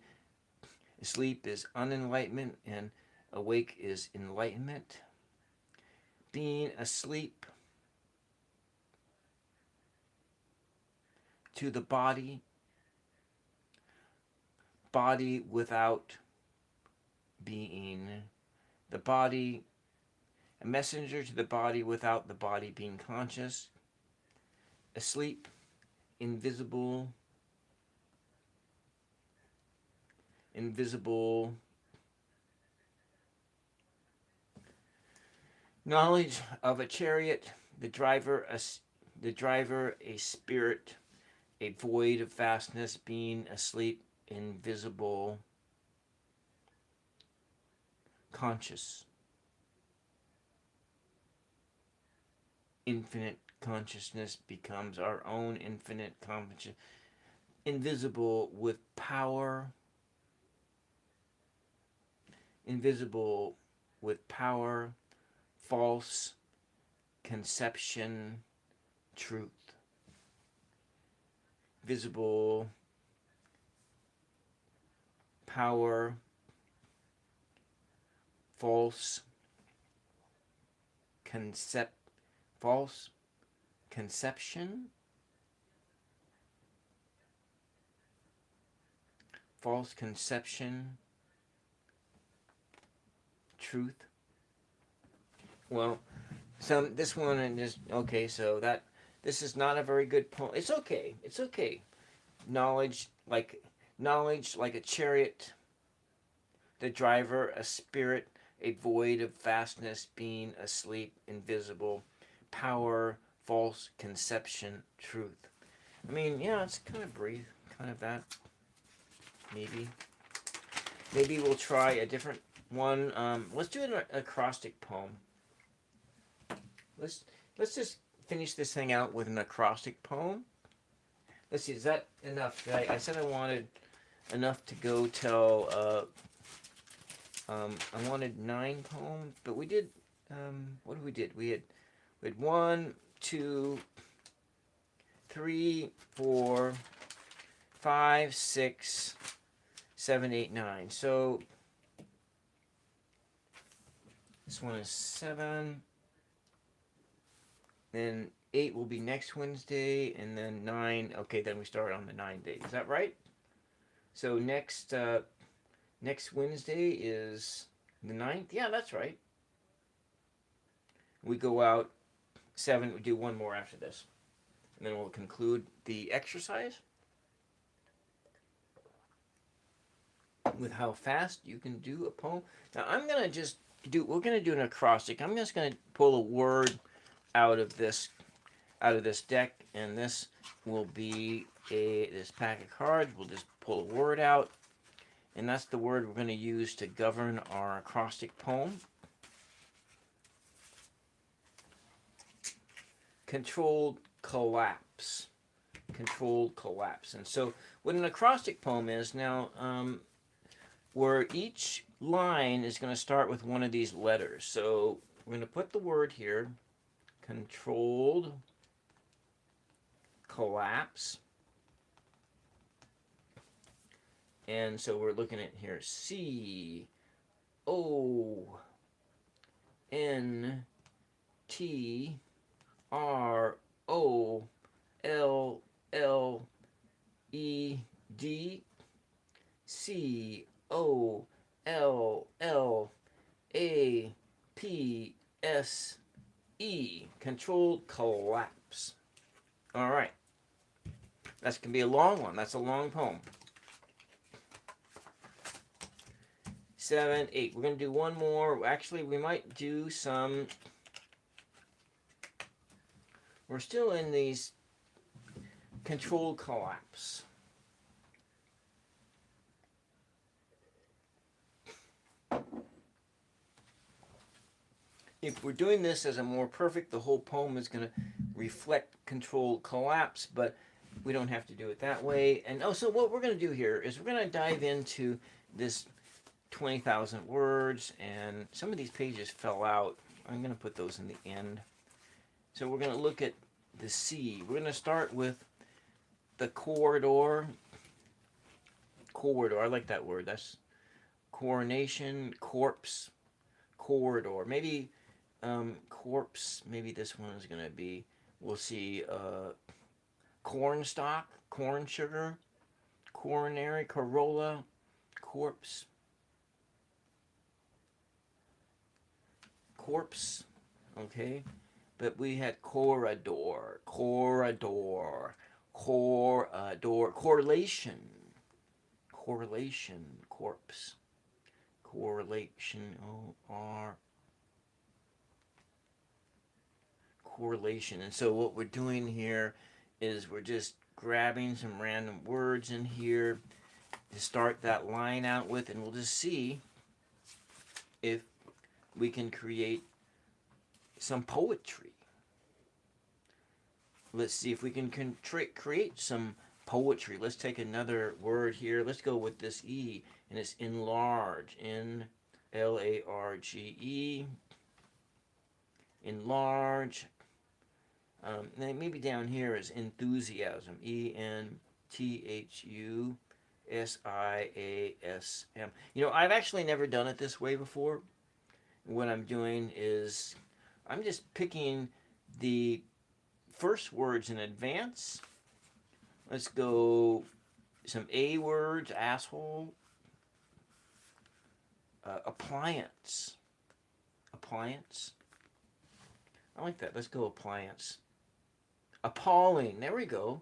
asleep is unenlightenment and awake is enlightenment. Being asleep to the body, body without being, the body, a messenger to the body without the body being conscious, asleep, invisible, knowledge of a chariot, the driver a spirit, a void of vastness, being asleep, invisible, conscious, infinite consciousness becomes our own infinite consciousness, invisible with power, false conception, truth, visible, power, false conception, false conception, truth. Well, this one and this. Okay, so this is not a very good poem. It's okay. It's okay. Knowledge like a chariot, the driver a spirit, a void of vastness, being asleep, invisible, power, false conception, truth. I mean, yeah, it's kind of brief, kind of that. Maybe we'll try a different one. Let's do an acrostic poem. Let's just finish this thing out with an acrostic poem. Let's see, is that enough? I said I wanted enough to go till I wanted 9 poems, but we did what did we did? We had 1, 2, 3, 4, 5, 6, 7, 8, 9. So this one is 7. Then 8 will be next Wednesday, and then 9. Okay, then we start on the 9th day. Is that right? So next Wednesday is the 9th. Yeah, that's right. We go out 7. We do one more after this, and then we'll conclude the exercise with how fast you can do a poem. Now I'm gonna just do. We're gonna do an acrostic. I'm just gonna pull a word out of this deck, and this will be this pack of cards. We'll just pull a word out, and that's the word we're going to use to govern our acrostic poem. Controlled collapse. Controlled collapse. And so what an acrostic poem is now, where each line is going to start with one of these letters. So we're going to put the word here, controlled collapse. And so we're looking at here C O N T R O L L E D C O L L A P S E. Controlled collapse. All right. That's going to be a long one. That's a long poem. 7, 8. We're going to do one more. Actually, we might do some. We're still in these controlled collapse. If we're doing this as a more perfect, the whole poem is going to reflect controlled collapse, but we don't have to do it that way. And so what we're going to do here is we're going to dive into this 20,000 words, and some of these pages fell out. I'm going to put those in the end. So we're going to look at the C. We're going to start with the corridor. Corridor, I like that word. That's coronation, corpse, corridor. Maybe corpse, maybe this one is going to be, we'll see, corn stalk, corn sugar, coronary, corolla, corpse, corpse, okay? But we had corridor, corridor, correlation, correlation, corpse, correlation, O-R, correlation. And so what we're doing here is we're just grabbing some random words in here to start that line out with, and we'll just see if we can create some poetry. Let's see if we can create some poetry. Let's take another word here. Let's go with this E, and it's enlarge. N-L-A-R-G-E. Enlarge. Then maybe down here is enthusiasm. E-N-T-H-U-S-I-A-S-M. You know, I've actually never done it this way before. What I'm doing is I'm just picking the first words in advance. Let's go some A words, asshole, appliance. Appliance. I like that. Let's go appliance. Appalling. There we go.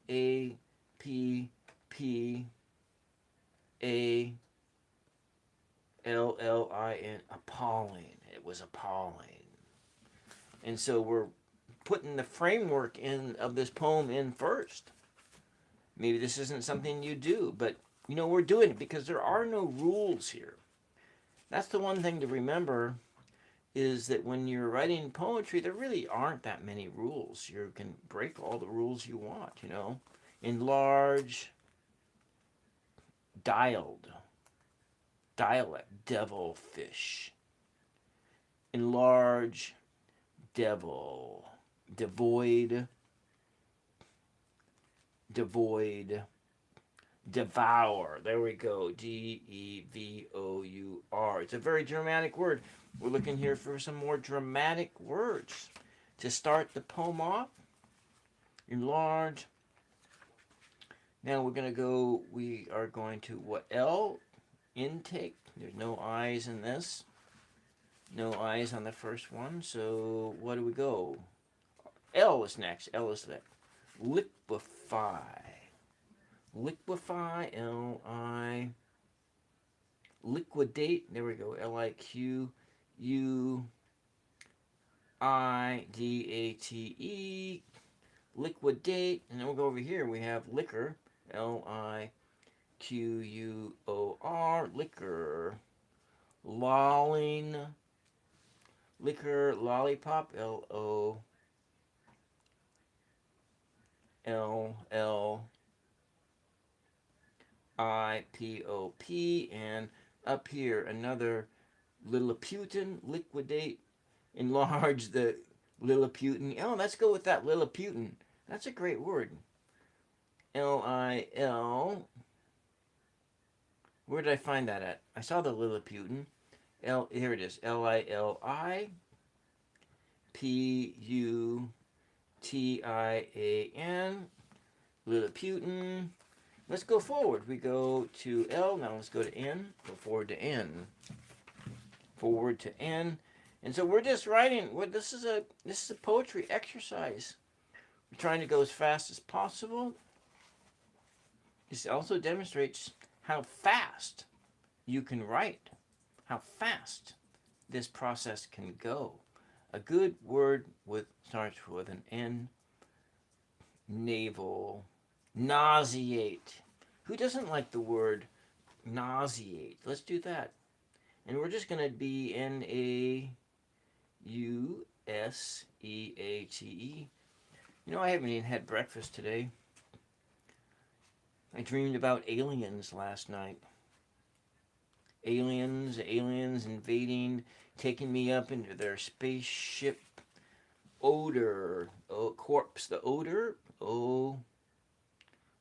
A P P A L L I N. Appalling. It was appalling. And so we're putting the framework in of this poem in first. Maybe this isn't something you do, but you know, we're doing it because there are no rules here. That's the one thing to remember, is that when you're writing poetry, there really aren't that many rules. You can break all the rules you want, you know. Enlarge, dialed, dialect, devilfish. Enlarge, devil, devoid, devoid, devour. There we go. Devour. It's a very dramatic word. We're looking here for some more dramatic words to start the poem off. Enlarge. Now we're going to go, we are going to what? L, intake. There's no I's in this. No I's on the first one. So what do we go? L is next. L is that. Liquefy. Liquefy. L-I. Liquidate. There we go. Liquidate. Liquidate. And then we'll go over here. We have liquor. Liquor. Liquor. Lolling. Liquor. Lollipop. Lolipop. And up here, another Lilliputian. Liquidate. Enlarge the Lilliputian. Oh, let's go with that Lilliputian. That's a great word. L-I-L. Where did I find that at? I saw the Lilliputian. Here it is. Liliputian. Lilliputian. Let's go forward. We go to L. Now let's go to N. Go forward to N. Forward to N. And so we're just writing. This is a poetry exercise. We're trying to go as fast as possible. This also demonstrates how fast you can write, how fast this process can go. A good word starts with an N. Navel. Nauseate. Who doesn't like the word nauseate? Let's do that. And we're just going to be N-A-U-S-E-A-T-E. You know, I haven't even had breakfast today. I dreamed about aliens last night. Aliens invading, taking me up into their spaceship. Odor. Oh, corpse. The odor.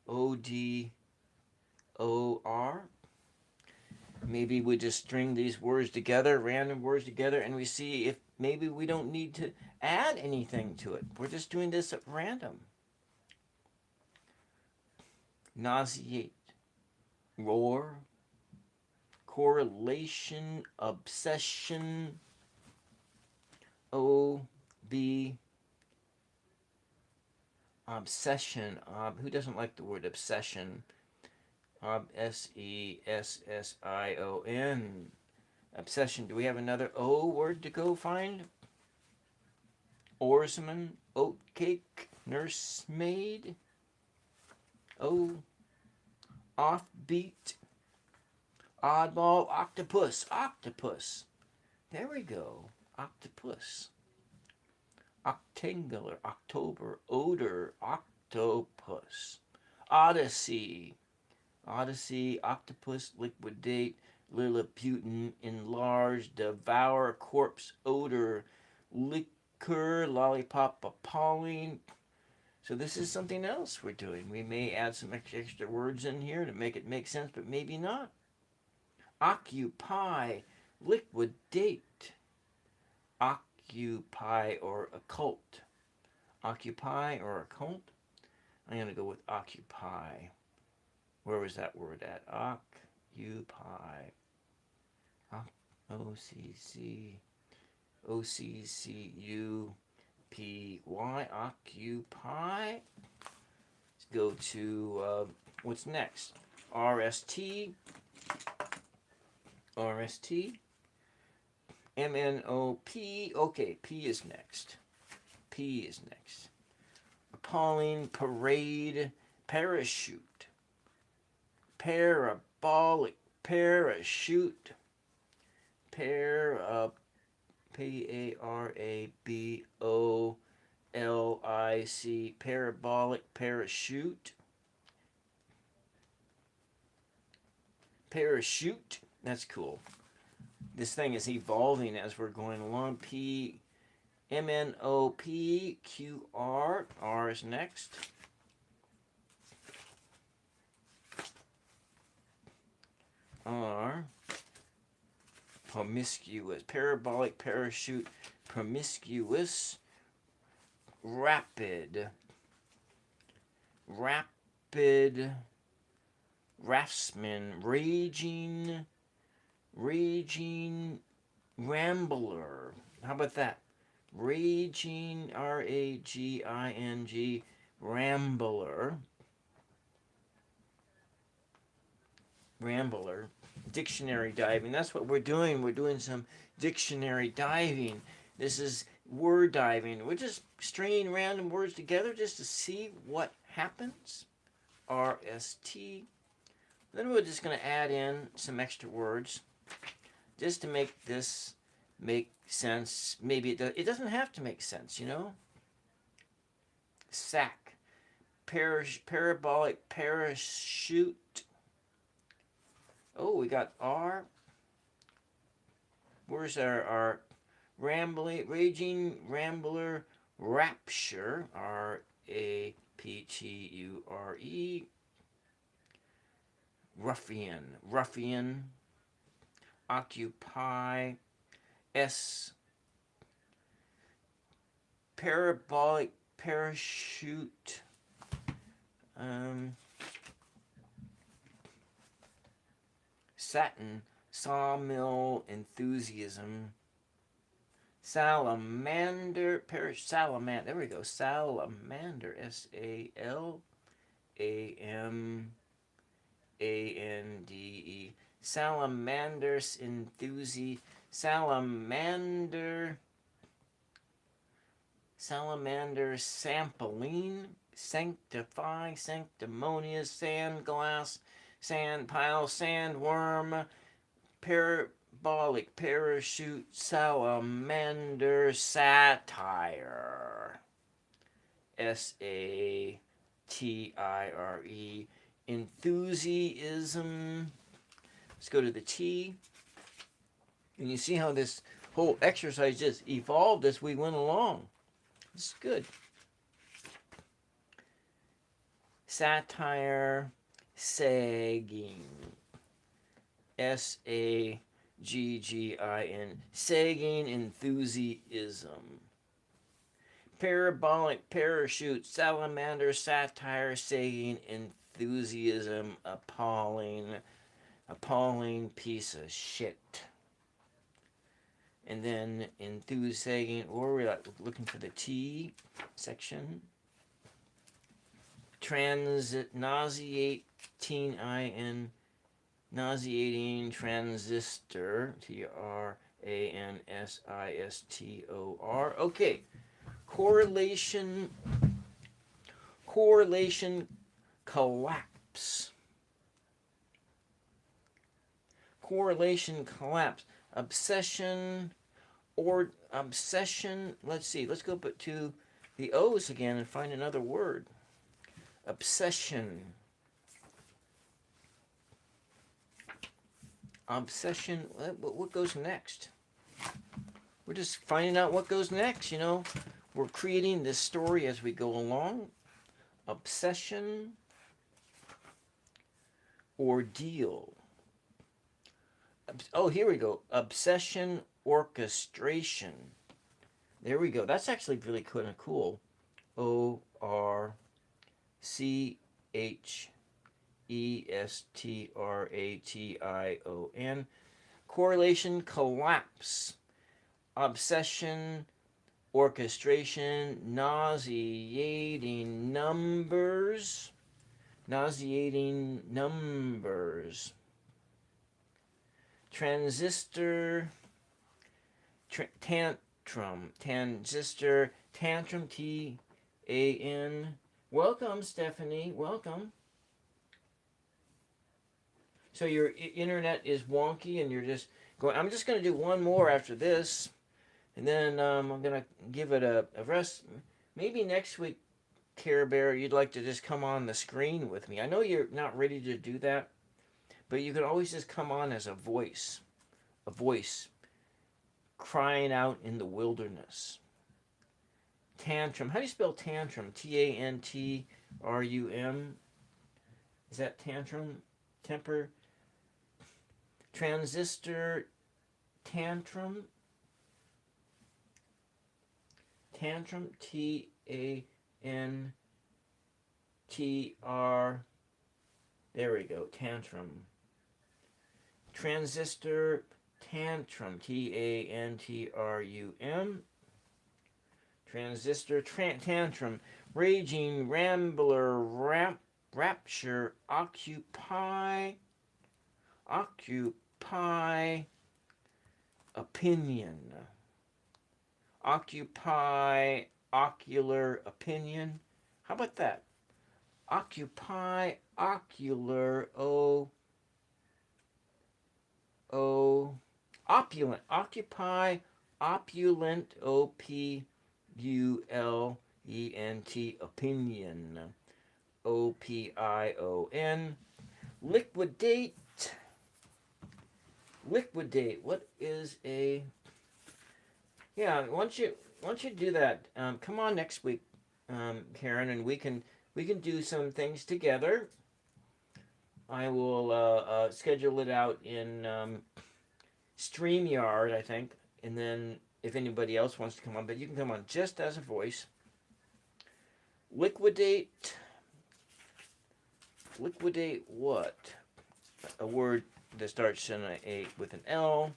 O-D-O-R. Maybe we just string these words together, random words together, and we see if maybe we don't need to add anything to it. We're just doing this at random. Nauseate. Roar. Correlation. Obsession. O-B. Obsession. Who doesn't like the word obsession? S-E-S-S-I-O-N. Obsession. Do we have another O word to go find? Oarsman. Oatcake. Nursemaid. O. Offbeat. Oddball. Octopus. Octopus. There we go. Octopus. Octangular. October. Odor. Octopus. Odyssey. Odyssey. Octopus. Liquidate. Lilliputian. Enlarge. Devour. Corpse. Odor. Liquor. Lollipop. Appalling. So this is something else we're doing. We may add some extra words in here to make it make sense, but maybe not. Occupy. Liquidate. Occupy or occult. Occupy or occult. I'm going to go with occupy. Where was that word at? Occupy. OCCUPY. Occupy. Let's go to what's next? RST. MNOP. Okay, P is next. Appalling, parade, parachute. Parabolic, parachute. PARABOLIC, parabolic, parachute. Parachute. That's cool. This thing is evolving as we're going along. MNOPQR. R is next. R. Promiscuous. Parabolic, parachute, promiscuous. Rapid. Raftsman. Raging, rambler. How about that? Raging, RAGING, rambler. Dictionary diving. That's what we're doing. We're doing some dictionary diving. This is word diving. We're just stringing random words together just to see what happens. RST. Then we're just going to add in some extra words just to make this make sense. Maybe it doesn't have to make sense, you know. Sack. Parabolic, parachute. Oh, we got R. Where's our raging, rambler, rapture, RAPTURE. Ruffian, occupy, S. Parabolic, parachute, satin, sawmill, enthusiasm, salamander, salamander, there we go, salamander, SALAMANDE, salamanders, salamander, sampling, sanctify, sanctimonious, sand glass, sand pile, sandworm, parabolic, parachute, salamander, satire, SATIRE, enthusiasm. Let's go to the T. And you see how this whole exercise just evolved as we went along. This is good. Satire, sagging. SAGGIN. Sagging, enthusiasm. Parabolic, parachute, salamander, satire, sagging, enthusiasm, appalling piece of shit. And then enthusiasm, or we're looking for the T section. Nauseating, nauseating, transistor, TRANSISTOR. Okay, correlation, collapse. Correlation, collapse. Obsession, let's see, let's go to the O's again and find another word. Obsession. What goes next? We're just finding out what goes next, you know. We're creating this story as we go along. Obsession. Ordeal. Oh, here we go. Obsession, orchestration. There we go. That's actually really kind of cool. ORCHESTRATION. Estration. Correlation, collapse, obsession, orchestration, nauseating numbers, transistor, tantrum, TAN. Welcome, Stephanie, welcome. So your internet is wonky and you're just going, I'm just going to do one more after this, and then I'm going to give it a rest. Maybe next week, Care Bear, you'd like to just come on the screen with me. I know you're not ready to do that, but you can always just come on as a voice crying out in the wilderness. Tantrum. How do you spell tantrum? TANTRUM. Is that tantrum? Temper? Transistor tantrum. Tantrum. TANTR. There we go. Tantrum. Transistor tantrum. TANTRUM. Transistor tantrum. Raging rambler rapture. Occupy opinion. Occupy ocular opinion. How about that? Occupy ocular opulent. Occupy opulent OPULENT opinion. OPION. Liquidate. What is a? Yeah. Once you do that, come on next week, Karen, and we can do some things together. I will schedule it out in StreamYard, I think, and then if anybody else wants to come on, but you can come on just as a voice. Liquidate what? A word that starts with an L.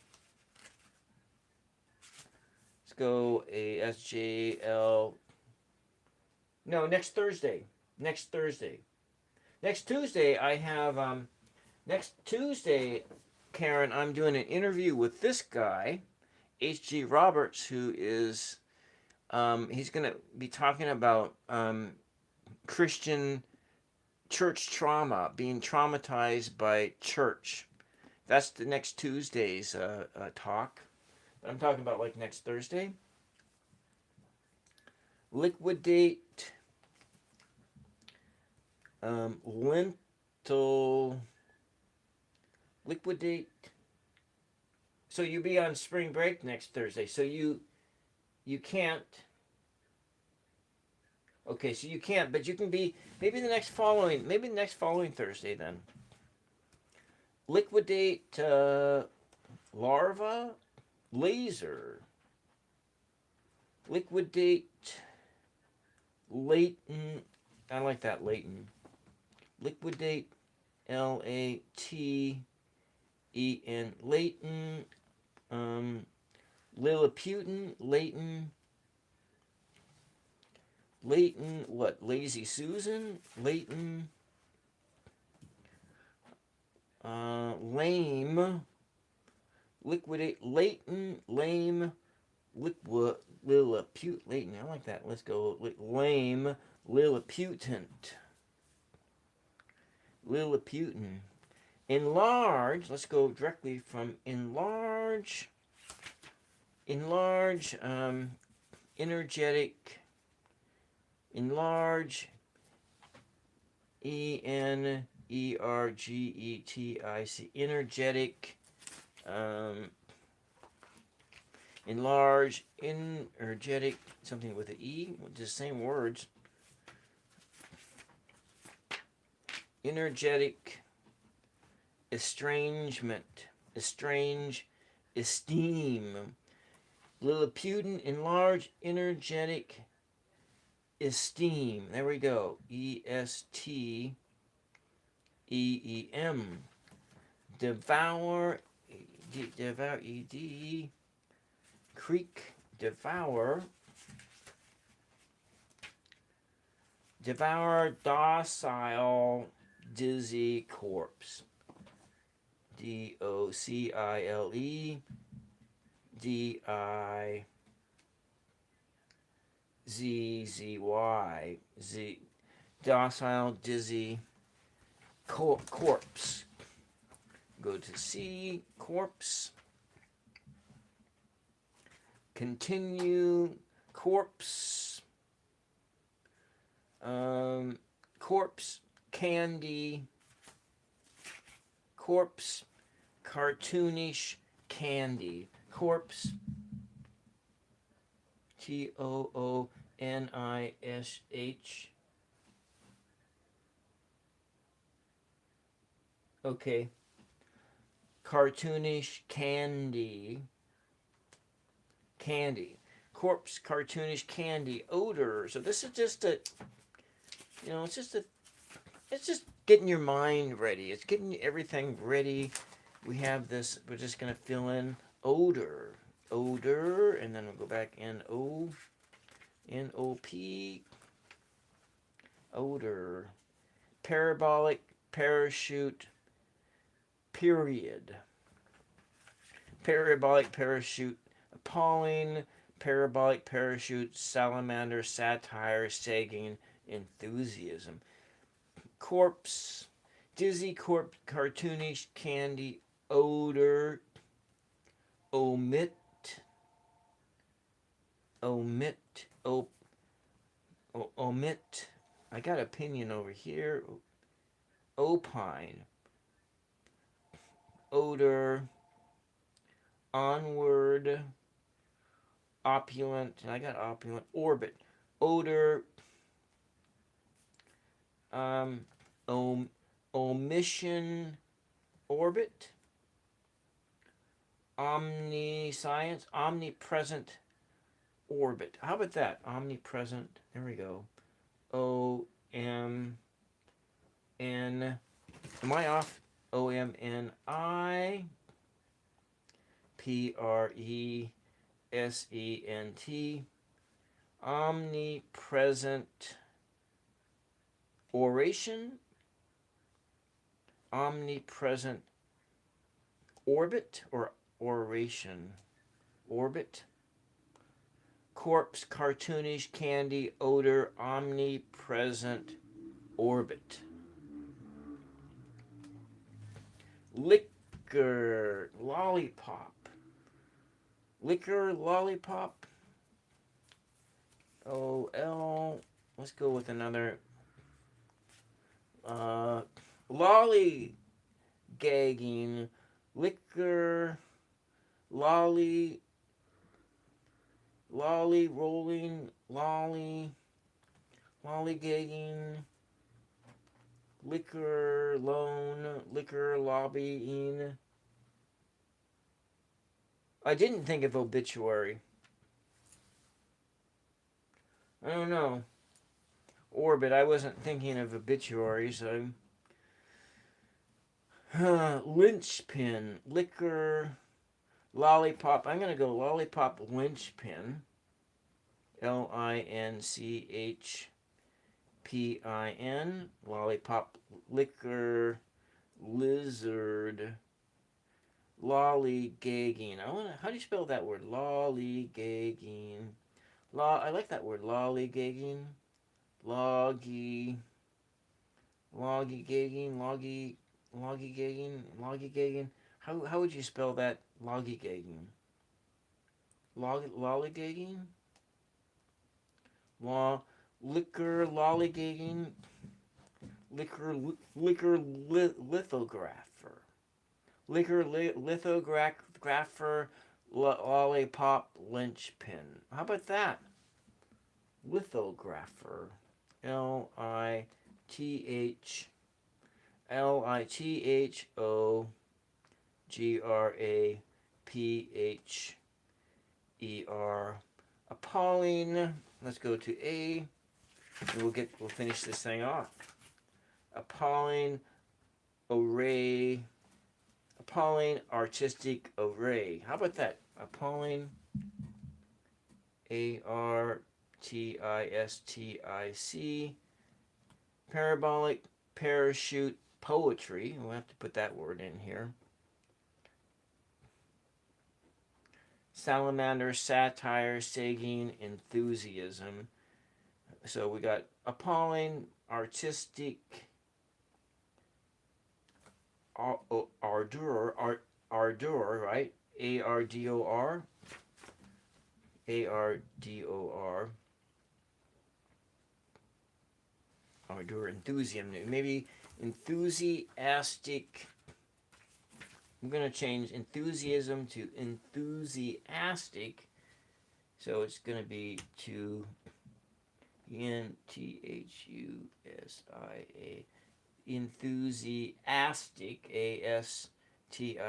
Let's go a SJL. No, next Thursday. Next Tuesday, I have next Tuesday, Karen, I'm doing an interview with this guy, H.G. Roberts, who is he's going to be talking about Christian church trauma, being traumatized by church. That's the next Tuesday's talk. But I'm talking about like next Thursday. Liquidate lentil. Liquidate. So you'll be on spring break next Thursday. So you can't. Okay, so you can't, but you can be maybe the next following Thursday then. Liquidate larva, laser. Liquidate latent. I like that, latent. Liquidate LATEN. Latent. Lilliputian. Latent, what? Lazy Susan? Latent. Lame. Liquidate. Latent. Lame. Lilliput. Latent. I like that. Let's go. Lame. Lilliputant. Enlarge. Let's go directly from enlarge. Energetic. Enlarge. ENERGETIC. Energetic. Enlarge. Energetic. Something with an E. Just same words. Energetic. Estrangement. Estrange. Esteem. Lilliputian. Enlarge. Energetic. Esteem. There we go. EST. E-E-M. Devour, devour, E-D, creek, devour, devour, docile, dizzy corpse. D-O-C-I-L-E, D-I-Z-Z-Y, Z, docile, dizzy, corpse. Go to C, corpse. Continue, corpse. Corpse, candy. Corpse, cartoonish, candy. Corpse, T-O-O-N-I-S-H. Okay. Cartoonish, candy. Candy. Corpse, cartoonish, candy. Odor. So this is just a, it's just getting your mind ready. It's getting everything ready. We have this, we're just going to fill in odor. Odor, and then we'll go back N-O, N-O-P, odor. Parabolic, parachute, period. Parabolic parachute, appalling. Parabolic parachute, salamander, satire, sagging, enthusiasm. Corpse, dizzy, corpse, cartoonish, candy, odor. Omit, omit. I got opinion over here. Opine, odor, onward, opulent. I got opulent. Orbit, odor. Omission, orbit. Omniscience, omnipresent, orbit. How about that? Omnipresent. There we go. O-M-N. Am I off? O-M-N-I. P-R-E-S-E-N-T. Omnipresent oration. Omnipresent orbit or oration. Orbit. Corpse, cartoonish, candy, odor, omnipresent, orbit. Liquor, lollipop. Liquor, lollipop. O-L. Let's go with another. Lollygagging. Liquor, lolly rolling, lollygagging, liquor loan, liquor lobbying. I didn't think of obituary. I don't know. Orbit, I wasn't thinking of obituaries. Linchpin, liquor, lollipop. I'm going to go lollipop linchpin. L-I-N-C-H-P-I-N. Lollipop, liquor, lizard, lollygagging. How do you spell that word? Lollygagging. I like that word. Lollygagging. Loggygagging. Lollygagging. How would you spell that? Lollygagging. Lollygagging? Liquor lollygagging. Liquor lithographer. Liquor lithographer. Lollipop linchpin. How about that? Lithographer. L-I-T-H-O-G-R-A-P-H-E-R. Appalling. Let's go to A. And we'll finish this thing off. Appalling. array, appalling artistic array. How about that? Appalling, artistic, parabolic parachute poetry. We'll have to put that word in here. Salamander, satire, sagging, enthusiasm. So we got appalling, artistic, ardor, right? Ardor, ardor, ardor, enthusiasm. Maybe enthusiastic. I'm going to change enthusiasm to enthusiastic. So it's going to be to enthusia, enthusiastic, astic,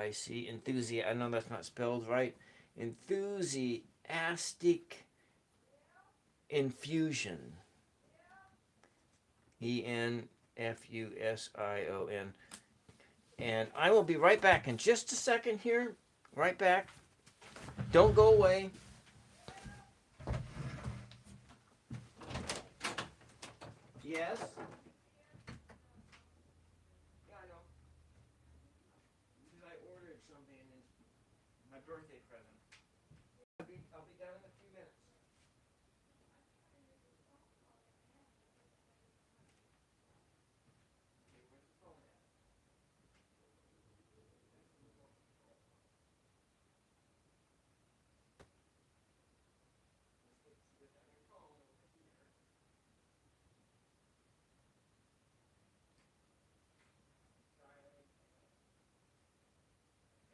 enthusiastic. I know that's not spelled right. Enthusiastic infusion. ENFUSION. And I will be right back in just a second here. Right back. Don't go away. Yes? Yeah, I know. Because I ordered something and it's my birthday present. I'll be done in a few minutes. Okay, where's the phone at? With that your phone over here.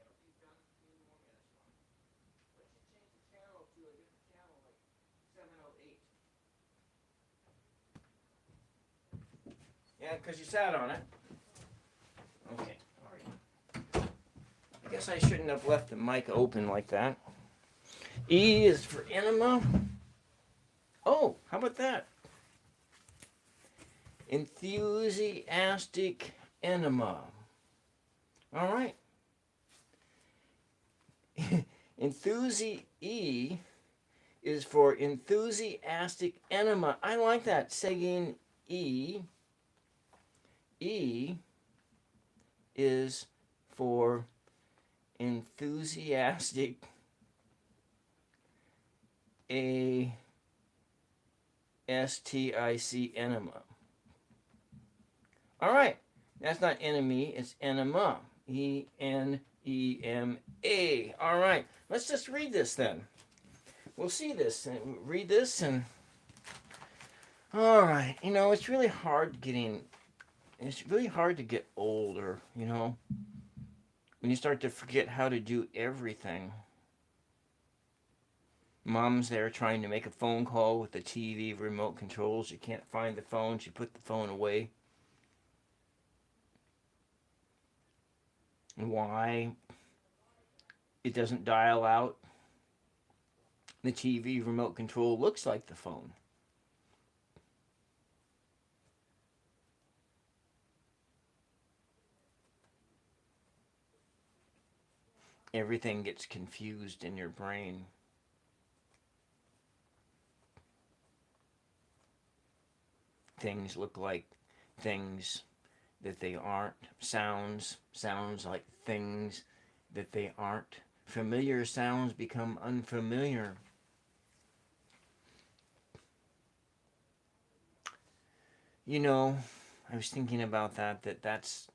It'll be done in a few more minutes. Let's just change the channel to a different channel, like 708. Yeah, because you sat on it. Okay, all right. I guess I shouldn't have left the mic open like that. E is for enema. Oh, how about that? Enthusiastic enema. All right. E is for enthusiastic enema. I like that. Saying E. E is for enthusiastic astic enema. All right. That's not enemy, it's enema. ENEMA. All right. Let's just read this then. We'll see this and read this and all right. You know, it's really hard to get older, you know. When you start to forget how to do everything. Mom's there trying to make a phone call with the TV remote controls. You can't find the phone. She put the phone away. Why? It doesn't dial out. The TV remote control looks like the phone. Everything gets confused in your brain. Things look like things that they aren't. Sounds like things that they aren't. Familiar sounds become unfamiliar. You know, I was thinking about that's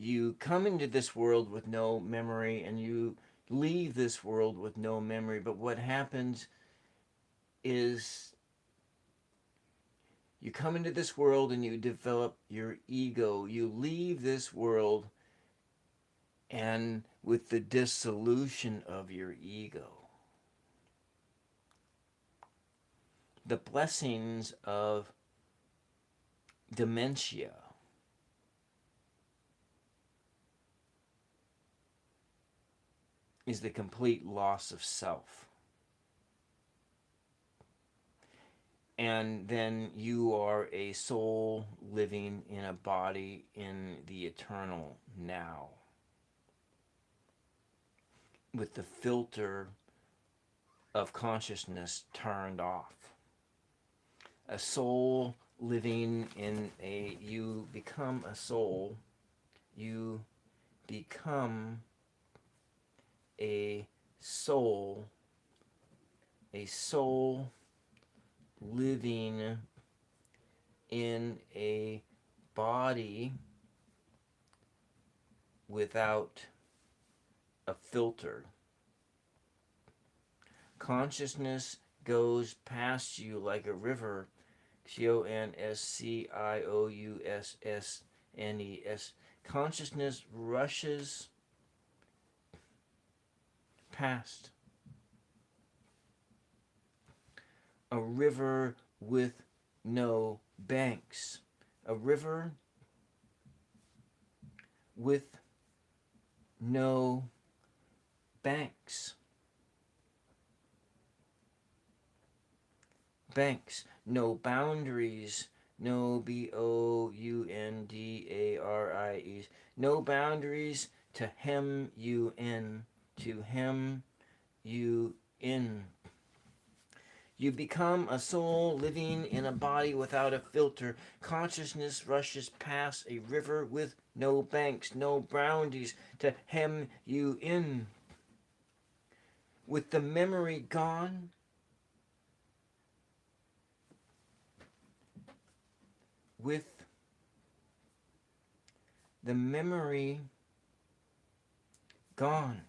you come into this world with no memory and you leave this world with no memory, but what happens is you come into this world and you develop your ego. You leave this world and with the dissolution of your ego. The blessings of dementia. Is the complete loss of self. and then you are a soul living in a body in the eternal now, with the filter of consciousness turned off. A soul living in you become a soul, you become a soul living in a body without a filter. Consciousness goes past you like a river. Consciousness. Consciousness rushes past. A river with no banks. A river with no banks. Banks, no boundaries, no boundaries, no boundaries to hem you in, to hem you in. You become a soul living in a body without a filter. Consciousness rushes past a river with no banks, no boundaries to hem you in. With the memory gone, with the memory gone,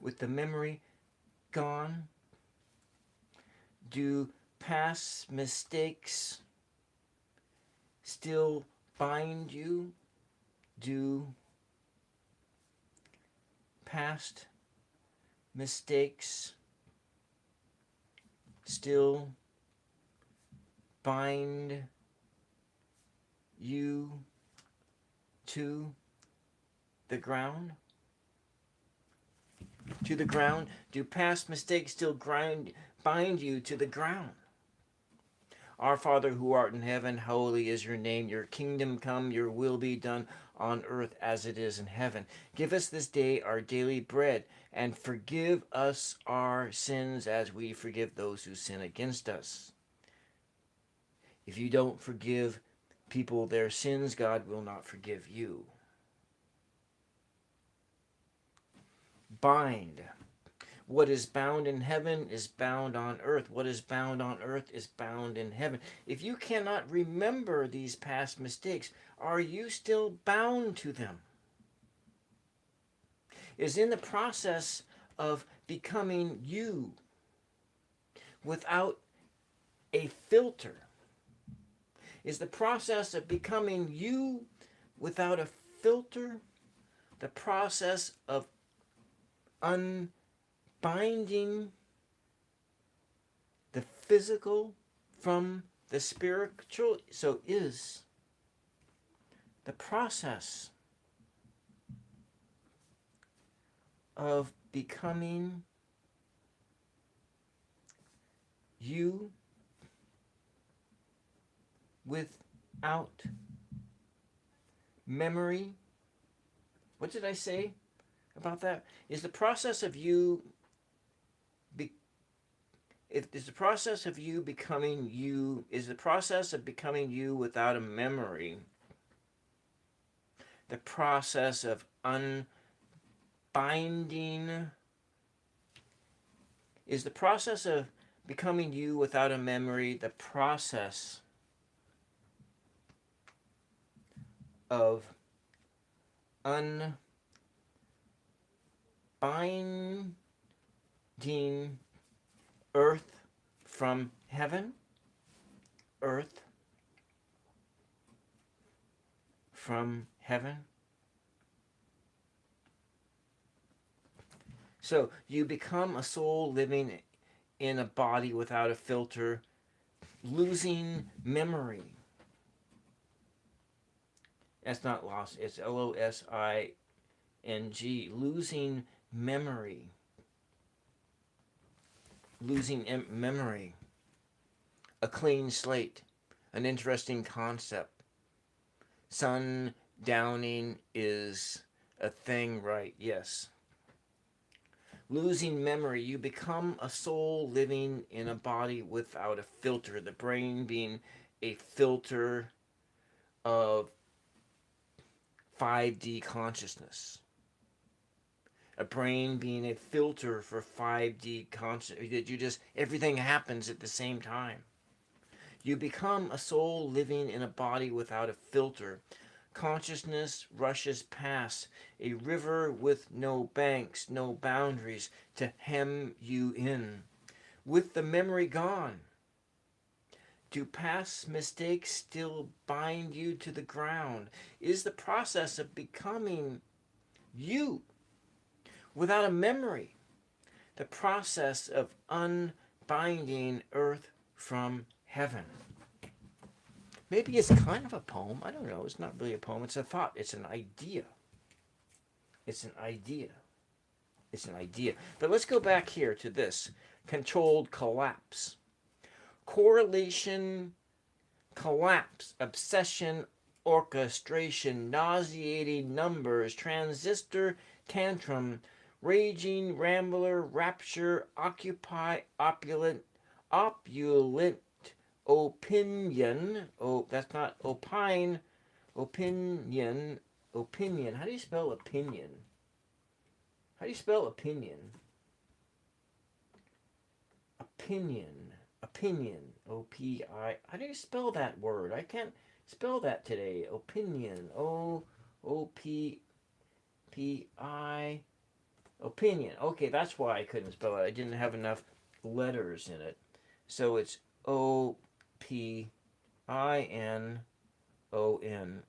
with the memory gone, do past mistakes still bind you? Do past mistakes still bind you to the ground? To the ground? Do past mistakes still bind you to the ground? Our Father who art in heaven, holy is your name. Your kingdom come, your will be done on earth as it is in heaven. Give us this day our daily bread, and forgive us our sins as we forgive those who sin against us. If you don't forgive people their sins, God will not forgive you. Bind. What is bound in heaven is bound on earth. What is bound on earth is bound in heaven. If you cannot remember these past mistakes, are you still bound to them? Is in the process of becoming you without a filter. Is the process of becoming you without a filter the process of unbinding the physical from the spiritual? So is the process of becoming you without memory. What did I say about that? Is the process of you is the process of you becoming you, is the process of becoming you without a memory, the process of unbinding, is the process of becoming you without a memory, the process of unbinding earth from heaven, earth from heaven. So you become a soul living in a body without a filter, losing memory. That's not lost, it's Losing, losing memory. losing memory, a clean slate, an interesting concept. Sundowning is a thing, right? Yes. Losing memory, you become a soul living in a body without a filter, the brain being a filter of 5D consciousness. A brain being a filter for 5D consciousness, that you just, everything happens at the same time. You become a soul living in a body without a filter. Consciousness rushes past, a river with no banks, no boundaries to hem you in. With the memory gone, do past mistakes still bind you to the ground? Is the process of becoming you without a memory the process of unbinding earth from heaven? Maybe it's kind of a poem. I don't know. It's not really a poem. It's a thought. It's an idea. It's an idea. It's an idea. But let's go back here to this. Controlled collapse. Correlation, collapse, obsession, orchestration, nauseating numbers, transistor, tantrum, raging, rambler, rapture, occupy, opulent, opinion. Oh, that's not opine. Opinion. Opinion. How do you spell opinion? How do you spell opinion? Opinion. Opinion. O-P-I. How do you spell that word? I can't spell that today. Opinion. O-P-P-I. Opinion. Okay, that's why I couldn't spell it. I didn't have enough letters in it. So it's O-P-I-N-O-N.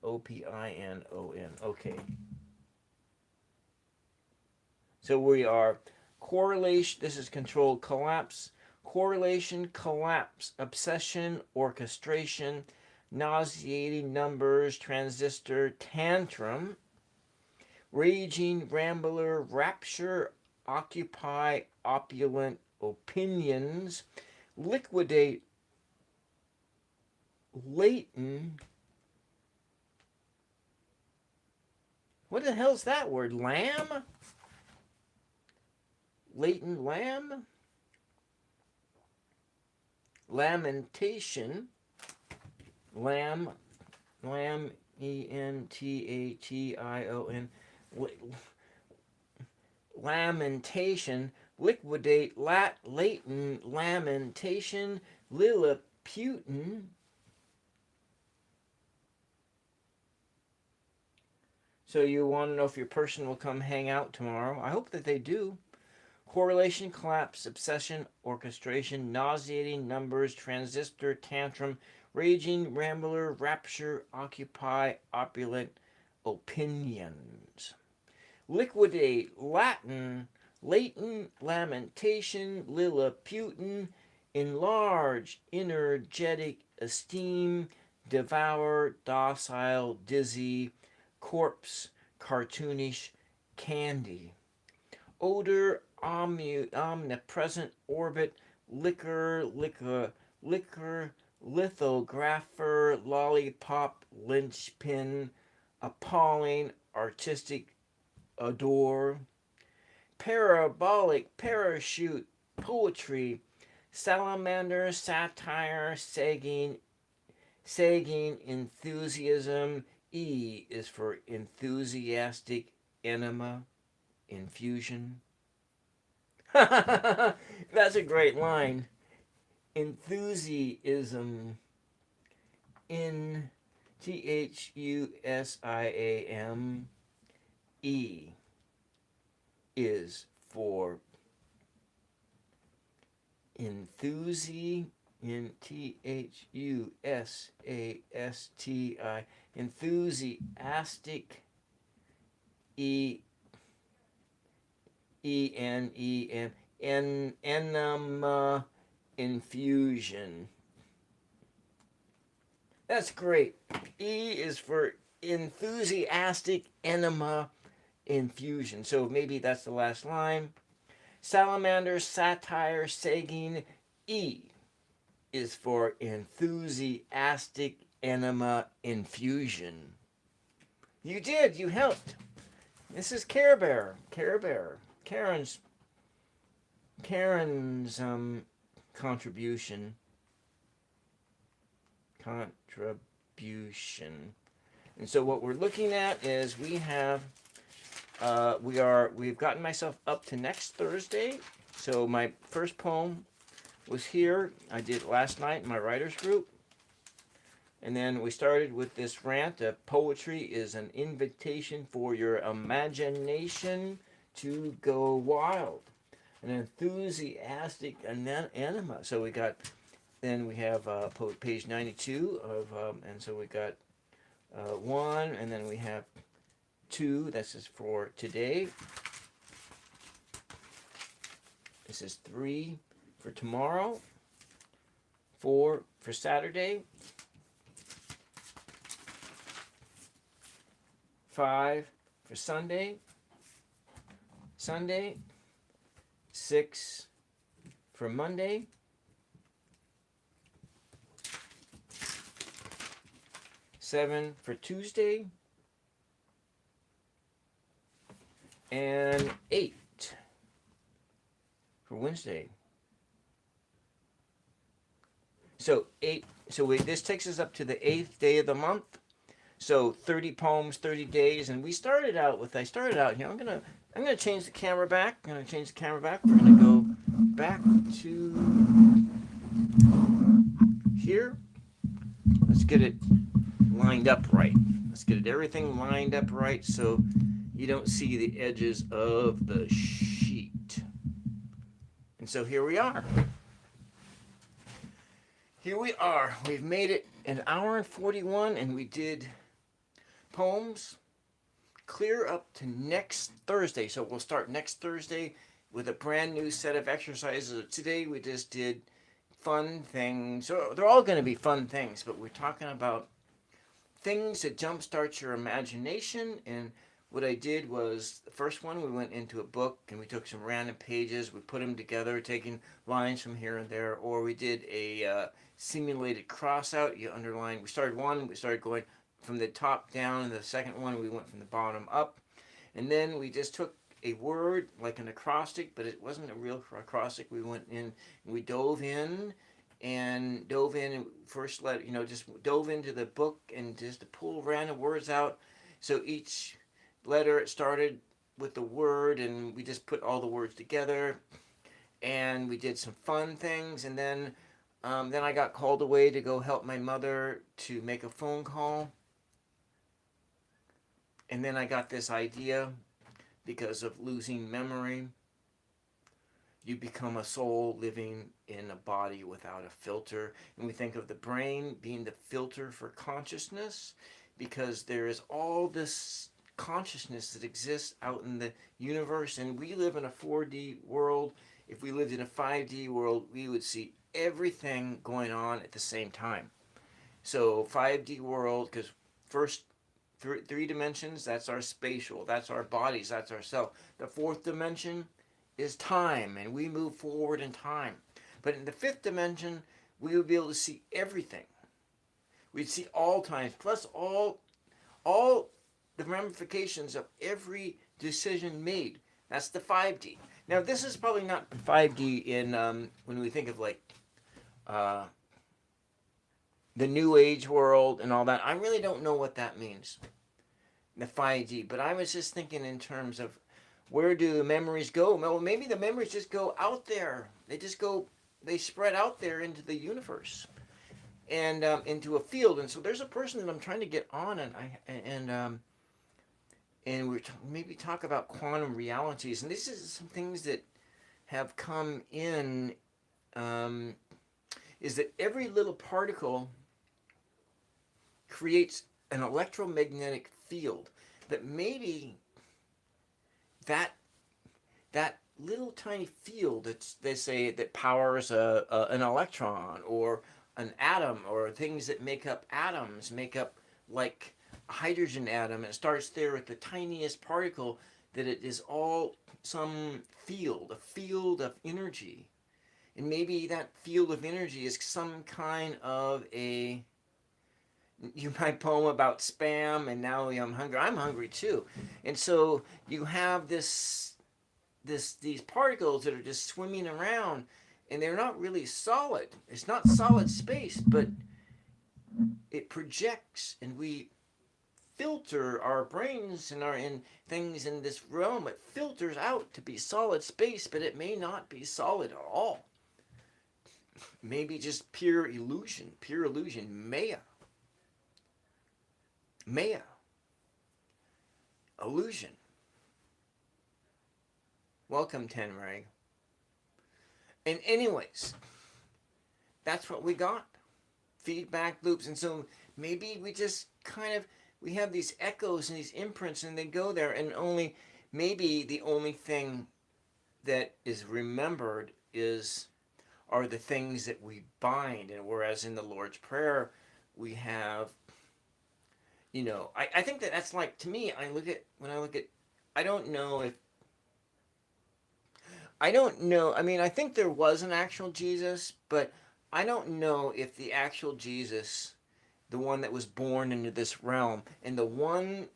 O-P-I-N-O-N. Okay. So we are correlation. This is controlled collapse. Correlation, collapse, obsession, orchestration, nauseating numbers, transistor, tantrum, raging, rambler, rapture, occupy, opulent, opinions, liquidate, latent. What the hell's that word? Lamb? Latent lamb? Lamentation. Lamb. Lamb. E-N-T-A-T-I-O-N. Lamentation. Liquidate. Latent. Lamentation. Lilliputian. So you want to know if your person will come hang out tomorrow? I hope that they do. Correlation, collapse, obsession, orchestration, nauseating numbers, transistor, tantrum, raging, rambler, rapture, occupy, opulent, opinions. Liquidate, Latin, latent, lamentation, Lilliputian, enlarge, energetic, esteem, devour, docile, dizzy, corpse, cartoonish, candy. Odor, omnipresent, orbit, liquor, lithographer, lollipop, linchpin, appalling, artistic, adore, parabolic, parachute, poetry, salamander, satire, sagging, enthusiasm. E is for enthusiastic, enema, infusion. That's a great line. Enthusiasm. In Thusiam. E is for enthusi. In Thusasti. Enthusiastic. Enema infusion. That's great. E is for enthusiastic enema infusion. So maybe that's the last line. salamander, satire, sagging. E is for enthusiastic enema infusion. You did, you helped. This is Care Bear. Care Bear. Karen's contribution. Contribution. And so what we're looking at is we've gotten myself up to next Thursday. So my first poem was here. I did it last night in my writers group. And then we started with this rant. Poetry is an invitation for your imagination to go wild. An enthusiastic enema. So we have page 92 of, and so we got 1, and then we have 2. This is for today. This is 3 for tomorrow. 4 for Saturday. 5 for Sunday. 6 for Monday. 7 for Tuesday. And 8 for Wednesday. So this takes us up to the 8th day of the month. So 30 poems, 30 days, and I started out, I'm gonna change the camera back. We're gonna go back to here. Let's get it lined up right. Let's get everything lined up right so you don't see the edges of the sheet. And so here we are. We've made it an hour and 41, and we did poems clear up to next Thursday. So we'll start next Thursday with a brand new set of exercises. Today we just did fun things. So they're all going to be fun things, but we're talking about things that jumpstart your imagination. And what I did was, the first one, we went into a book and we took some random pages, we put them together, taking lines from here and there, or we did a simulated crossout. You underline, we started going from the top down, and the second one we went from the bottom up. And then we just took a word like an acrostic, but it wasn't a real acrostic. We went in and we dove in and first just dove into the book and just to pull random words out. So each letter, it started with the word, and we just put all the words together, and we did some fun things. And then I got called away to go help my mother to make a phone call. And then I got this idea, because of losing memory, you become a soul living in a body without a filter. And we think of the brain being the filter for consciousness, because there is all this consciousness that exists out in the universe, and we live in a 4D world. If we lived in a 5D world, we would see everything going on at the same time. So 5D world, because first 3 dimensions, that's our spatial, that's our bodies, that's our self. The 4th dimension is time, and we move forward in time. But in the 5th dimension, we would be able to see everything. We'd see all times, plus all the ramifications of every decision made. That's the 5D. Now, this is probably not 5D in when we think of like the New Age world and all that. I really don't know what that means, the 5D. But I was just thinking in terms of, where do the memories go? Well, maybe the memories just go out there. They spread out there into the universe and into a field. And so there's a person that I'm trying to get on, and we're maybe talk about quantum realities. And this is some things that have come in, is that every little particle creates an electromagnetic field, that maybe that little tiny field they say that powers an electron or an atom, or things that make up atoms, make up like a hydrogen atom, and it starts there at the tiniest particle, that it is all some field, a field of energy. And maybe that field of energy is some kind of a, my poem about spam, and now I'm hungry. I'm hungry too. And so you have these particles that are just swimming around, and they're not really solid. It's not solid space, but it projects, and we filter our brains and our in things in this realm. It filters out to be solid space, but it may not be solid at all. Maybe just pure illusion, maya, illusion. Welcome, Tenreg. And anyways, that's what we got. Feedback loops. And so maybe we just kind of, we have these echoes and these imprints, and they go there, and only, maybe the only thing that is remembered are the things that we bind. And whereas in the Lord's Prayer, we have, I think that's like, to me, when I look at, I don't know, I mean, I think there was an actual Jesus, but I don't know if the actual Jesus, the one that was born into this realm, and the one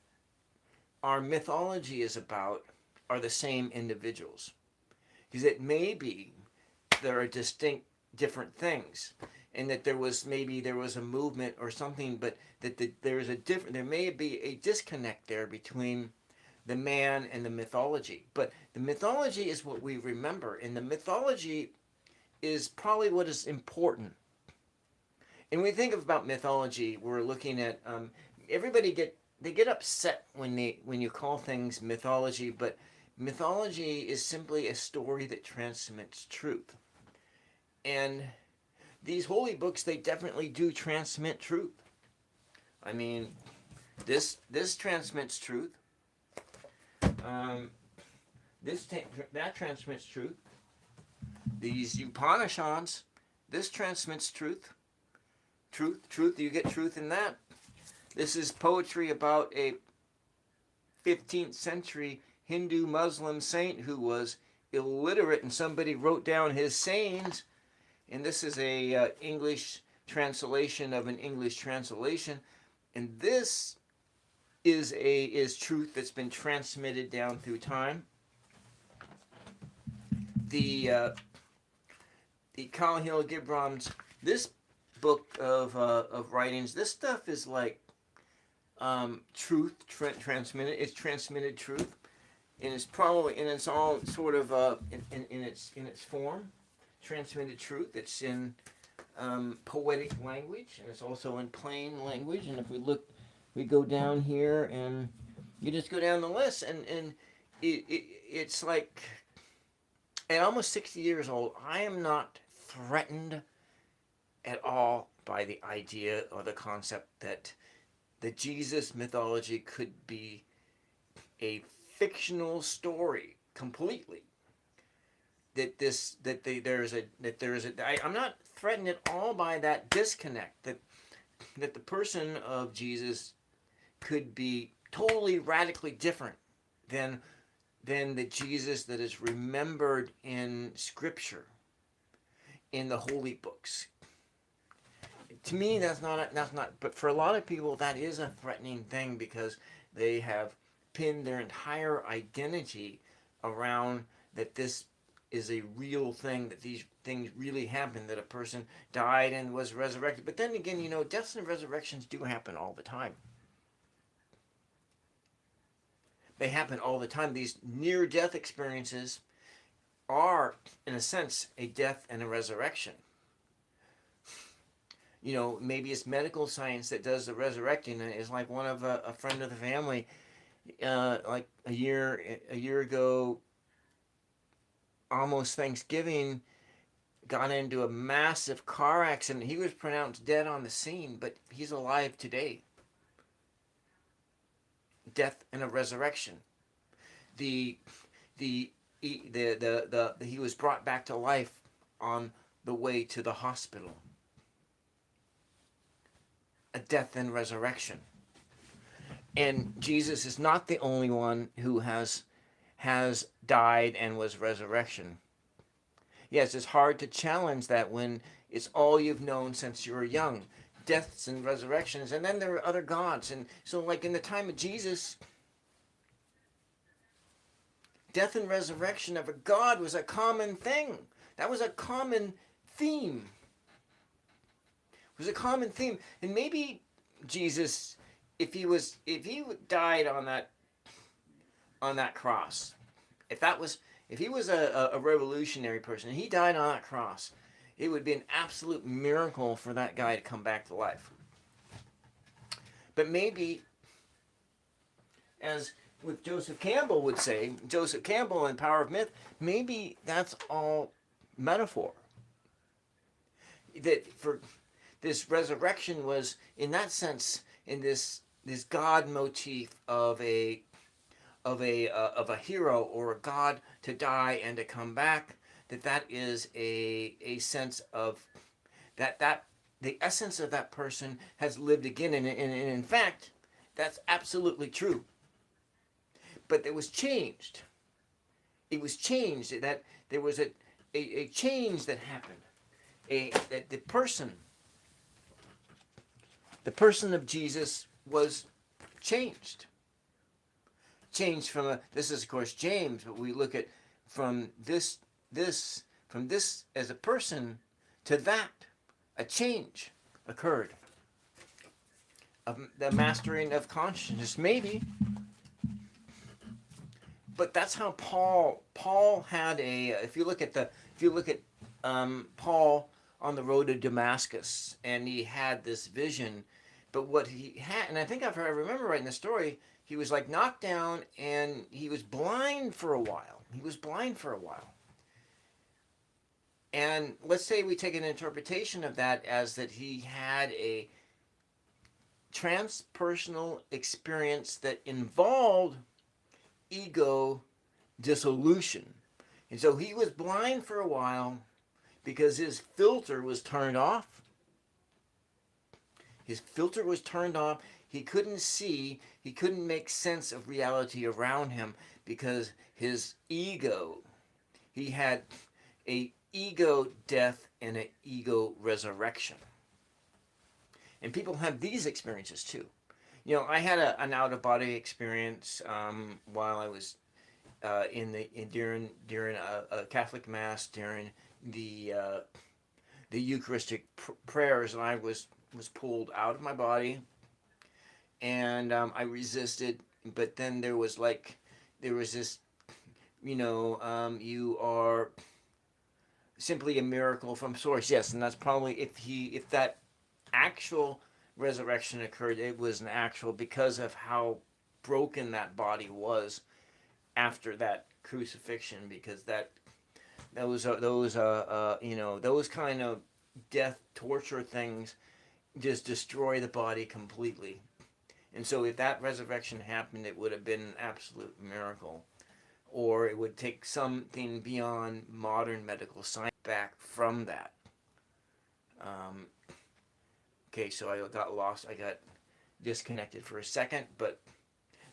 our mythology is about, are the same individuals. Because it may be there are distinct different things, and that there was a movement or something, but that there may be a disconnect there between the man and the mythology. But the mythology is what we remember, and the mythology is probably what is important. And when we think about mythology, we're looking at everybody get upset when you call things mythology, but mythology is simply a story that transmits truth. And these holy books, they definitely do transmit truth. I mean, this transmits truth. That transmits truth. These Upanishads, this transmits truth. Truth, you get truth in that. This is poetry about a 15th century Hindu Muslim saint who was illiterate, and somebody wrote down his sayings. And this is a English translation of an English translation. And this is truth that's been transmitted down through time. The Kalhil Gibran's, this book of writings, this stuff is like truth transmitted. It's transmitted truth, and it's all sort of in its form, transmitted truth. It's in poetic language, and it's also in plain language. And if we go down here, and you just go down the list, and it's like, at almost 60 years old, I am not threatened at all by the idea or the concept that the Jesus mythology could be a fictional story completely. I'm not threatened at all by that disconnect, that the person of Jesus could be totally radically different than the Jesus that is remembered in Scripture, in the holy books. To me, that's not. But for a lot of people, that is a threatening thing, because they have pinned their entire identity around that this is a real thing, that these things really happen, that a person died and was resurrected. But then again, deaths and resurrections do happen all the time. They happen all the time. These near-death experiences are, in a sense, a death and a resurrection. Maybe it's medical science that does the resurrecting. It's like one of a friend of the family, like a year ago, almost Thanksgiving, got into a massive car accident. He was pronounced dead on the scene, but he's alive today. Death and a resurrection. He was brought back to life on the way to the hospital. A death and resurrection. And Jesus is not the only one who has has died and was resurrection. Yes, it's hard to challenge that when it's all you've known since you were young. Deaths and resurrections, and then there are other gods. And so, like in the time of Jesus, death and resurrection of a god was a common thing. That was a common theme. It was a common theme. And maybe Jesus, if he died on that cross, if he was a revolutionary person and he died on that cross, it would be an absolute miracle for that guy to come back to life. But maybe, as with Joseph Campbell would say, Joseph Campbell in Power of Myth, maybe that's all metaphor. That for this resurrection was, in that sense, in this God motif of a hero or a god to die and to come back, that is a sense of that the essence of that person has lived again, and in fact, that's absolutely true. But it was changed. It was changed. That there was a change that happened. That the person of Jesus was changed. Changed from this is of course James, but we look at from this as a person to that, a change occurred. The mastering of consciousness, maybe. But that's how Paul had a. If you look at Paul on the road to Damascus, and he had this vision, but what he had, and I think I remember right in the story, he was like knocked down, and he was blind for a while. And let's say we take an interpretation of that as that he had a transpersonal experience that involved ego dissolution. And so he was blind for a while because his filter was turned off. His filter was turned off. He couldn't see, he couldn't make sense of reality around him because his ego, he had a ego death and an ego resurrection. And people have these experiences too. You know, I had an out of body experience while I was during a Catholic mass during the Eucharistic prayers, and I was pulled out of my body, and I resisted. But then there was this, you are simply a miracle from source. Yes, and that's probably if that actual resurrection occurred, it was an actual because of how broken that body was after that crucifixion, because those kind of death torture things just destroy the body completely. And so if that resurrection happened, it would have been an absolute miracle, or it would take something beyond modern medical science back from that. Okay, so I got lost. I got disconnected for a second, but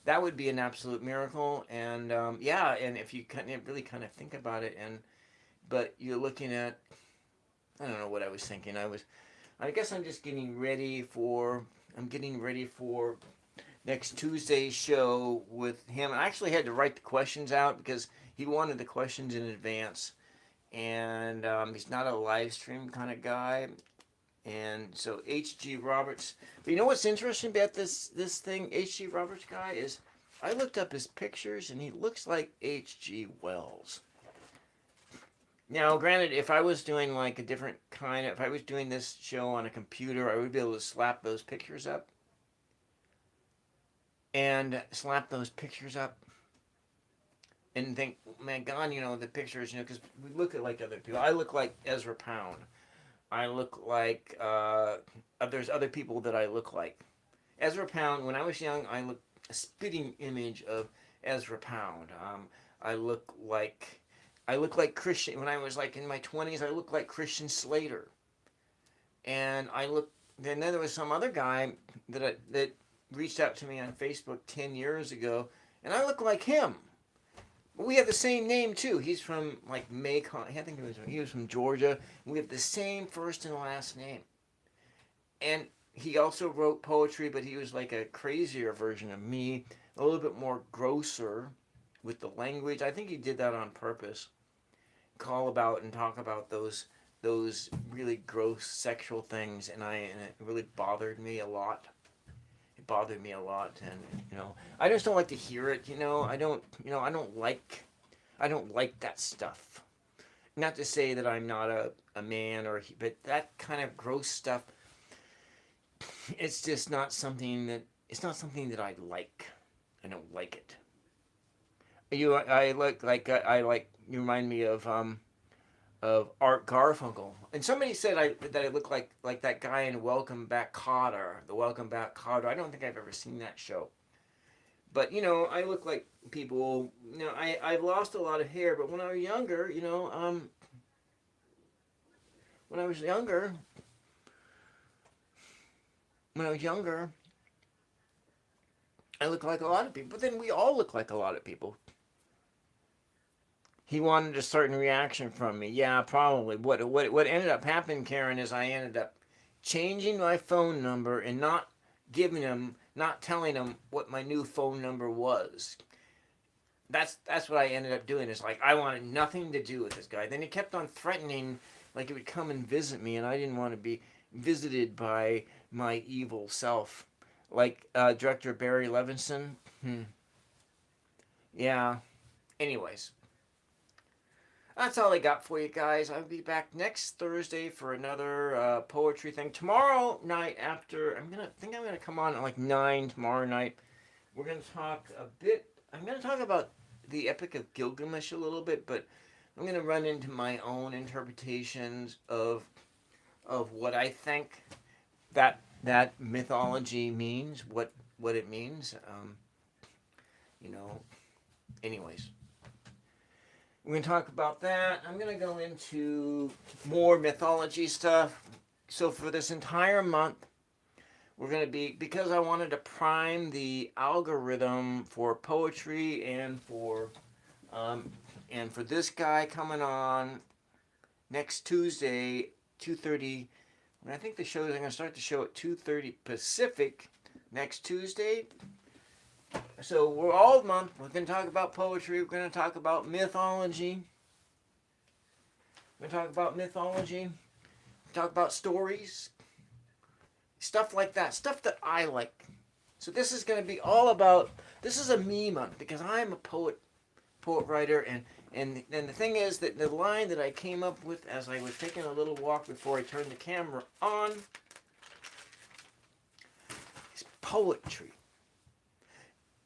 that would be an absolute miracle. And and if you really kind of think about it, but you're looking at, I don't know what I was thinking. I guess I'm just getting ready for next Tuesday's show with him. I actually had to write the questions out because he wanted the questions in advance, and he's not a live stream kind of guy. And so H.G. Roberts. But you know what's interesting about this thing, H.G. Roberts guy, is I looked up his pictures and he looks like H.G. Wells. Now, granted, if I was doing like if I was doing this show on a computer, I would be able to slap those pictures up. And think, man, God, the pictures, because we look at like other people. I look like Ezra Pound. I look like, there's other people that I look like. Ezra Pound, when I was young, I looked a spitting image of Ezra Pound. I look like Christian, when I was like in my 20s, I looked like Christian Slater. And then there was some other guy that reached out to me on Facebook 10 years ago, and I look like him. We have the same name too. He's from like Macon. I think he was from Georgia. We have the same first and last name. And he also wrote poetry, but he was like a crazier version of me, a little bit more grosser with the language. I think he did that on purpose. Call about and talk about those really gross sexual things, and it really bothered me a lot. It bothered me a lot, and I just don't like to hear it. I don't like that stuff. Not to say that I'm not a man, but that kind of gross stuff, it's just not something that I like. I don't like it. I like you remind me of Art Garfunkel. And somebody said that I look like that guy in Welcome Back Kotter, the Welcome Back Kotter. I don't think I've ever seen that show. But I look like people. I've lost a lot of hair, but when I was younger, when I was younger, when I was younger, I look like a lot of people. But then we all look like a lot of people. He wanted a certain reaction from me. Yeah, probably. What ended up happening, Karen, is I ended up changing my phone number and not telling him what my new phone number was. That's what I ended up doing. Is like I wanted nothing to do with this guy. Then he kept on threatening, like he would come and visit me, and I didn't want to be visited by my evil self, like director Barry Levinson. Yeah. Anyways. That's all I got for you guys. I'll be back next Thursday for another poetry thing. Tomorrow night after, I'm gonna come on at like 9 tomorrow night. We're gonna talk a bit. I'm gonna talk about the Epic of Gilgamesh a little bit, but I'm gonna run into my own interpretations of what I think that mythology means, what it means. Anyways. We're going to talk about that. I'm going to go into more mythology stuff. So for this entire month, we're going to because I wanted to prime the algorithm for poetry and for this guy coming on next Tuesday, 2:30. And I think I'm going to start the show at 2:30 Pacific next Tuesday. So we're all month. We're going to talk about poetry. We're going to talk about mythology. We're going to talk about mythology. Talk about stories. Stuff like that. Stuff that I like. So this is going to be all about. This is a me month because I'm a poet writer, and the thing is that the line that I came up with as I was taking a little walk before I turned the camera on is poetry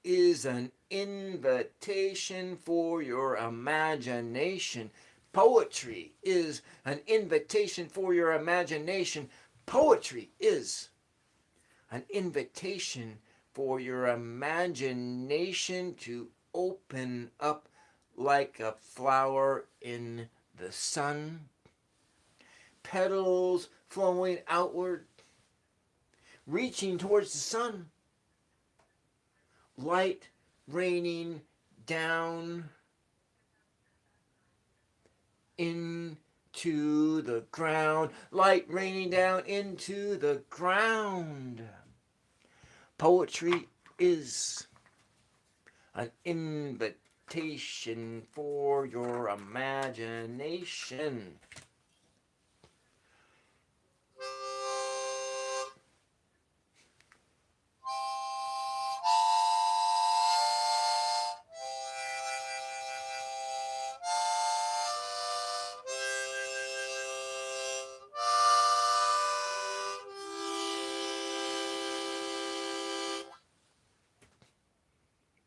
is an invitation for your imagination. Poetry is an invitation for your imagination. Poetry is an invitation for your imagination to open up like a flower in the sun. Petals flowing outward, reaching towards the sun. Light raining down into the ground. Light raining down into the ground. Poetry is an invitation for your imagination.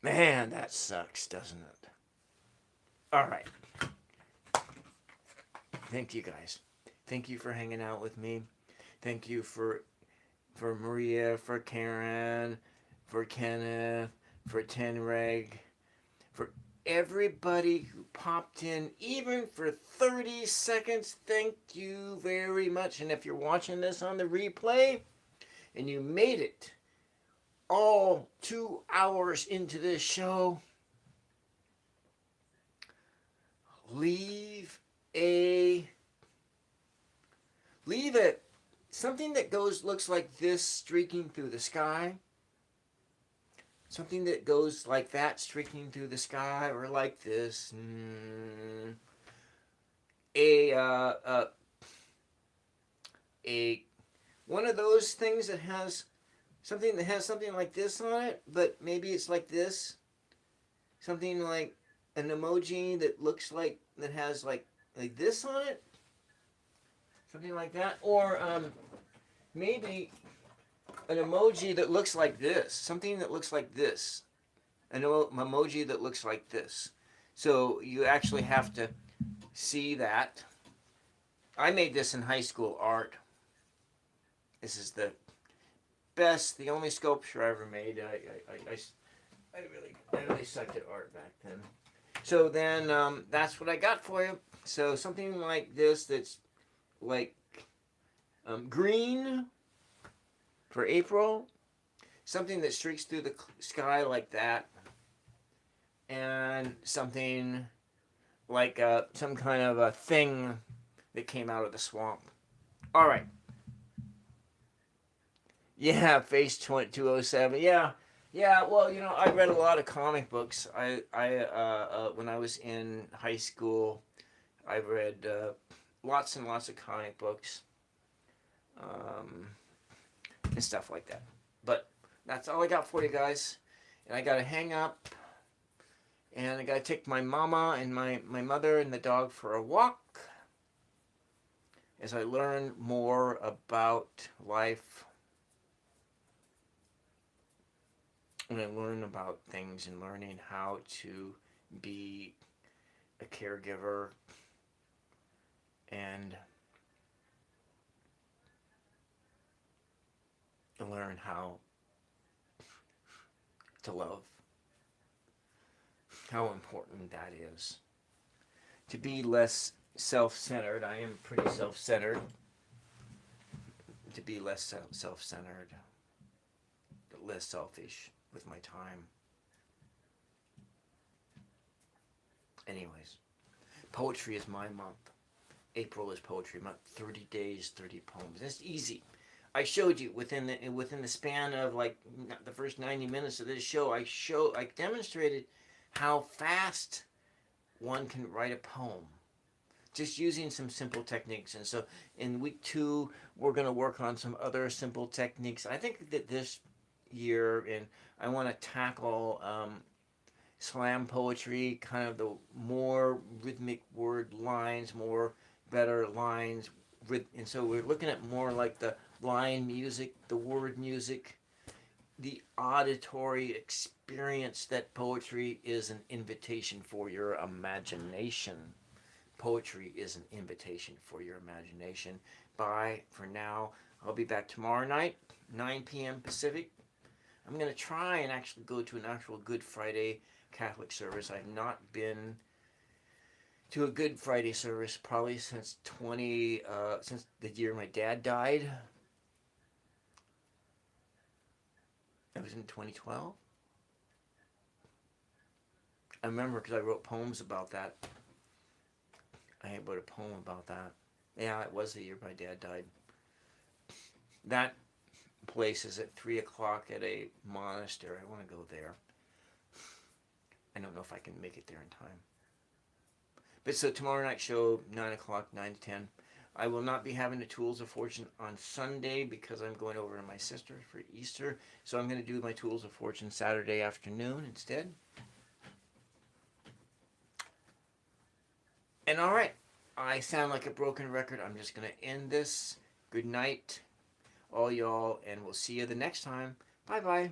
Man, that sucks, doesn't it? All right. Thank you, guys. Thank you for hanging out with me. Thank you for Maria, for Karen, for Kenneth, for Tenreg, for everybody who popped in, even for 30 seconds. Thank you very much. And if you're watching this on the replay and you made it all 2 hours into this show, leave a leave a something that looks like this streaking through the sky. Something that goes like that streaking through the sky, or like this. A a one of those things that has something like this on it, but maybe it's like this. Something like an emoji that looks like that has like this on it. Something like that, or maybe an emoji that looks like this. Something that looks like this. An emoji that looks like this. So you actually have to see that. I made this in high school art. This is the only sculpture I ever made. I really sucked at art back then. So then that's what I got for you. So something like this that's like green for April. Something that streaks through the sky like that. And something like some kind of a thing that came out of the swamp. All right. Yeah, Face 207. Yeah. Yeah, well, I read a lot of comic books. When I was in high school, I read lots and lots of comic books and stuff like that. But that's all I got for you guys. And I got to hang up. And I got to take my mama and my mother and the dog for a walk as I learn more about life. And I learn about things and learning how to be a caregiver and learn how to love. How important that is. To be less self-centered. I am pretty self-centered. To be less self-centered. Less selfish with my time. Anyways, poetry is my month. April is poetry month. 30 days, 30 poems. It's easy. I showed you within the span of like the first 90 minutes of this show. I demonstrated how fast one can write a poem. Just using some simple techniques. And so in week 2, we're going to work on some other simple techniques. I think that this year, and I want to tackle slam poetry, kind of the more rhythmic word lines, more better lines. And so we're looking at more like the line music, the word music, the auditory experience that poetry is an invitation for your imagination. Poetry is an invitation for your imagination. Bye for now. I'll be back tomorrow night, 9 p.m. Pacific. I'm going to try and actually go to an actual Good Friday Catholic service. I've not been to a Good Friday service probably since since the year my dad died. That was in 2012. I remember because I wrote poems about that. I wrote a poem about that. Yeah, it was the year my dad died. That place is at 3 o'clock at a monastery. I want to go there. I don't know if I can make it there in time. But so tomorrow night show, 9 o'clock, 9 to 10. I will not be having the Tools of Fortune on Sunday because I'm going over to my sister for Easter. So I'm going to do my Tools of Fortune Saturday afternoon instead. And all right, I sound like a broken record. I'm just going to end this. Good night, all y'all, and we'll see you the next time. Bye-bye.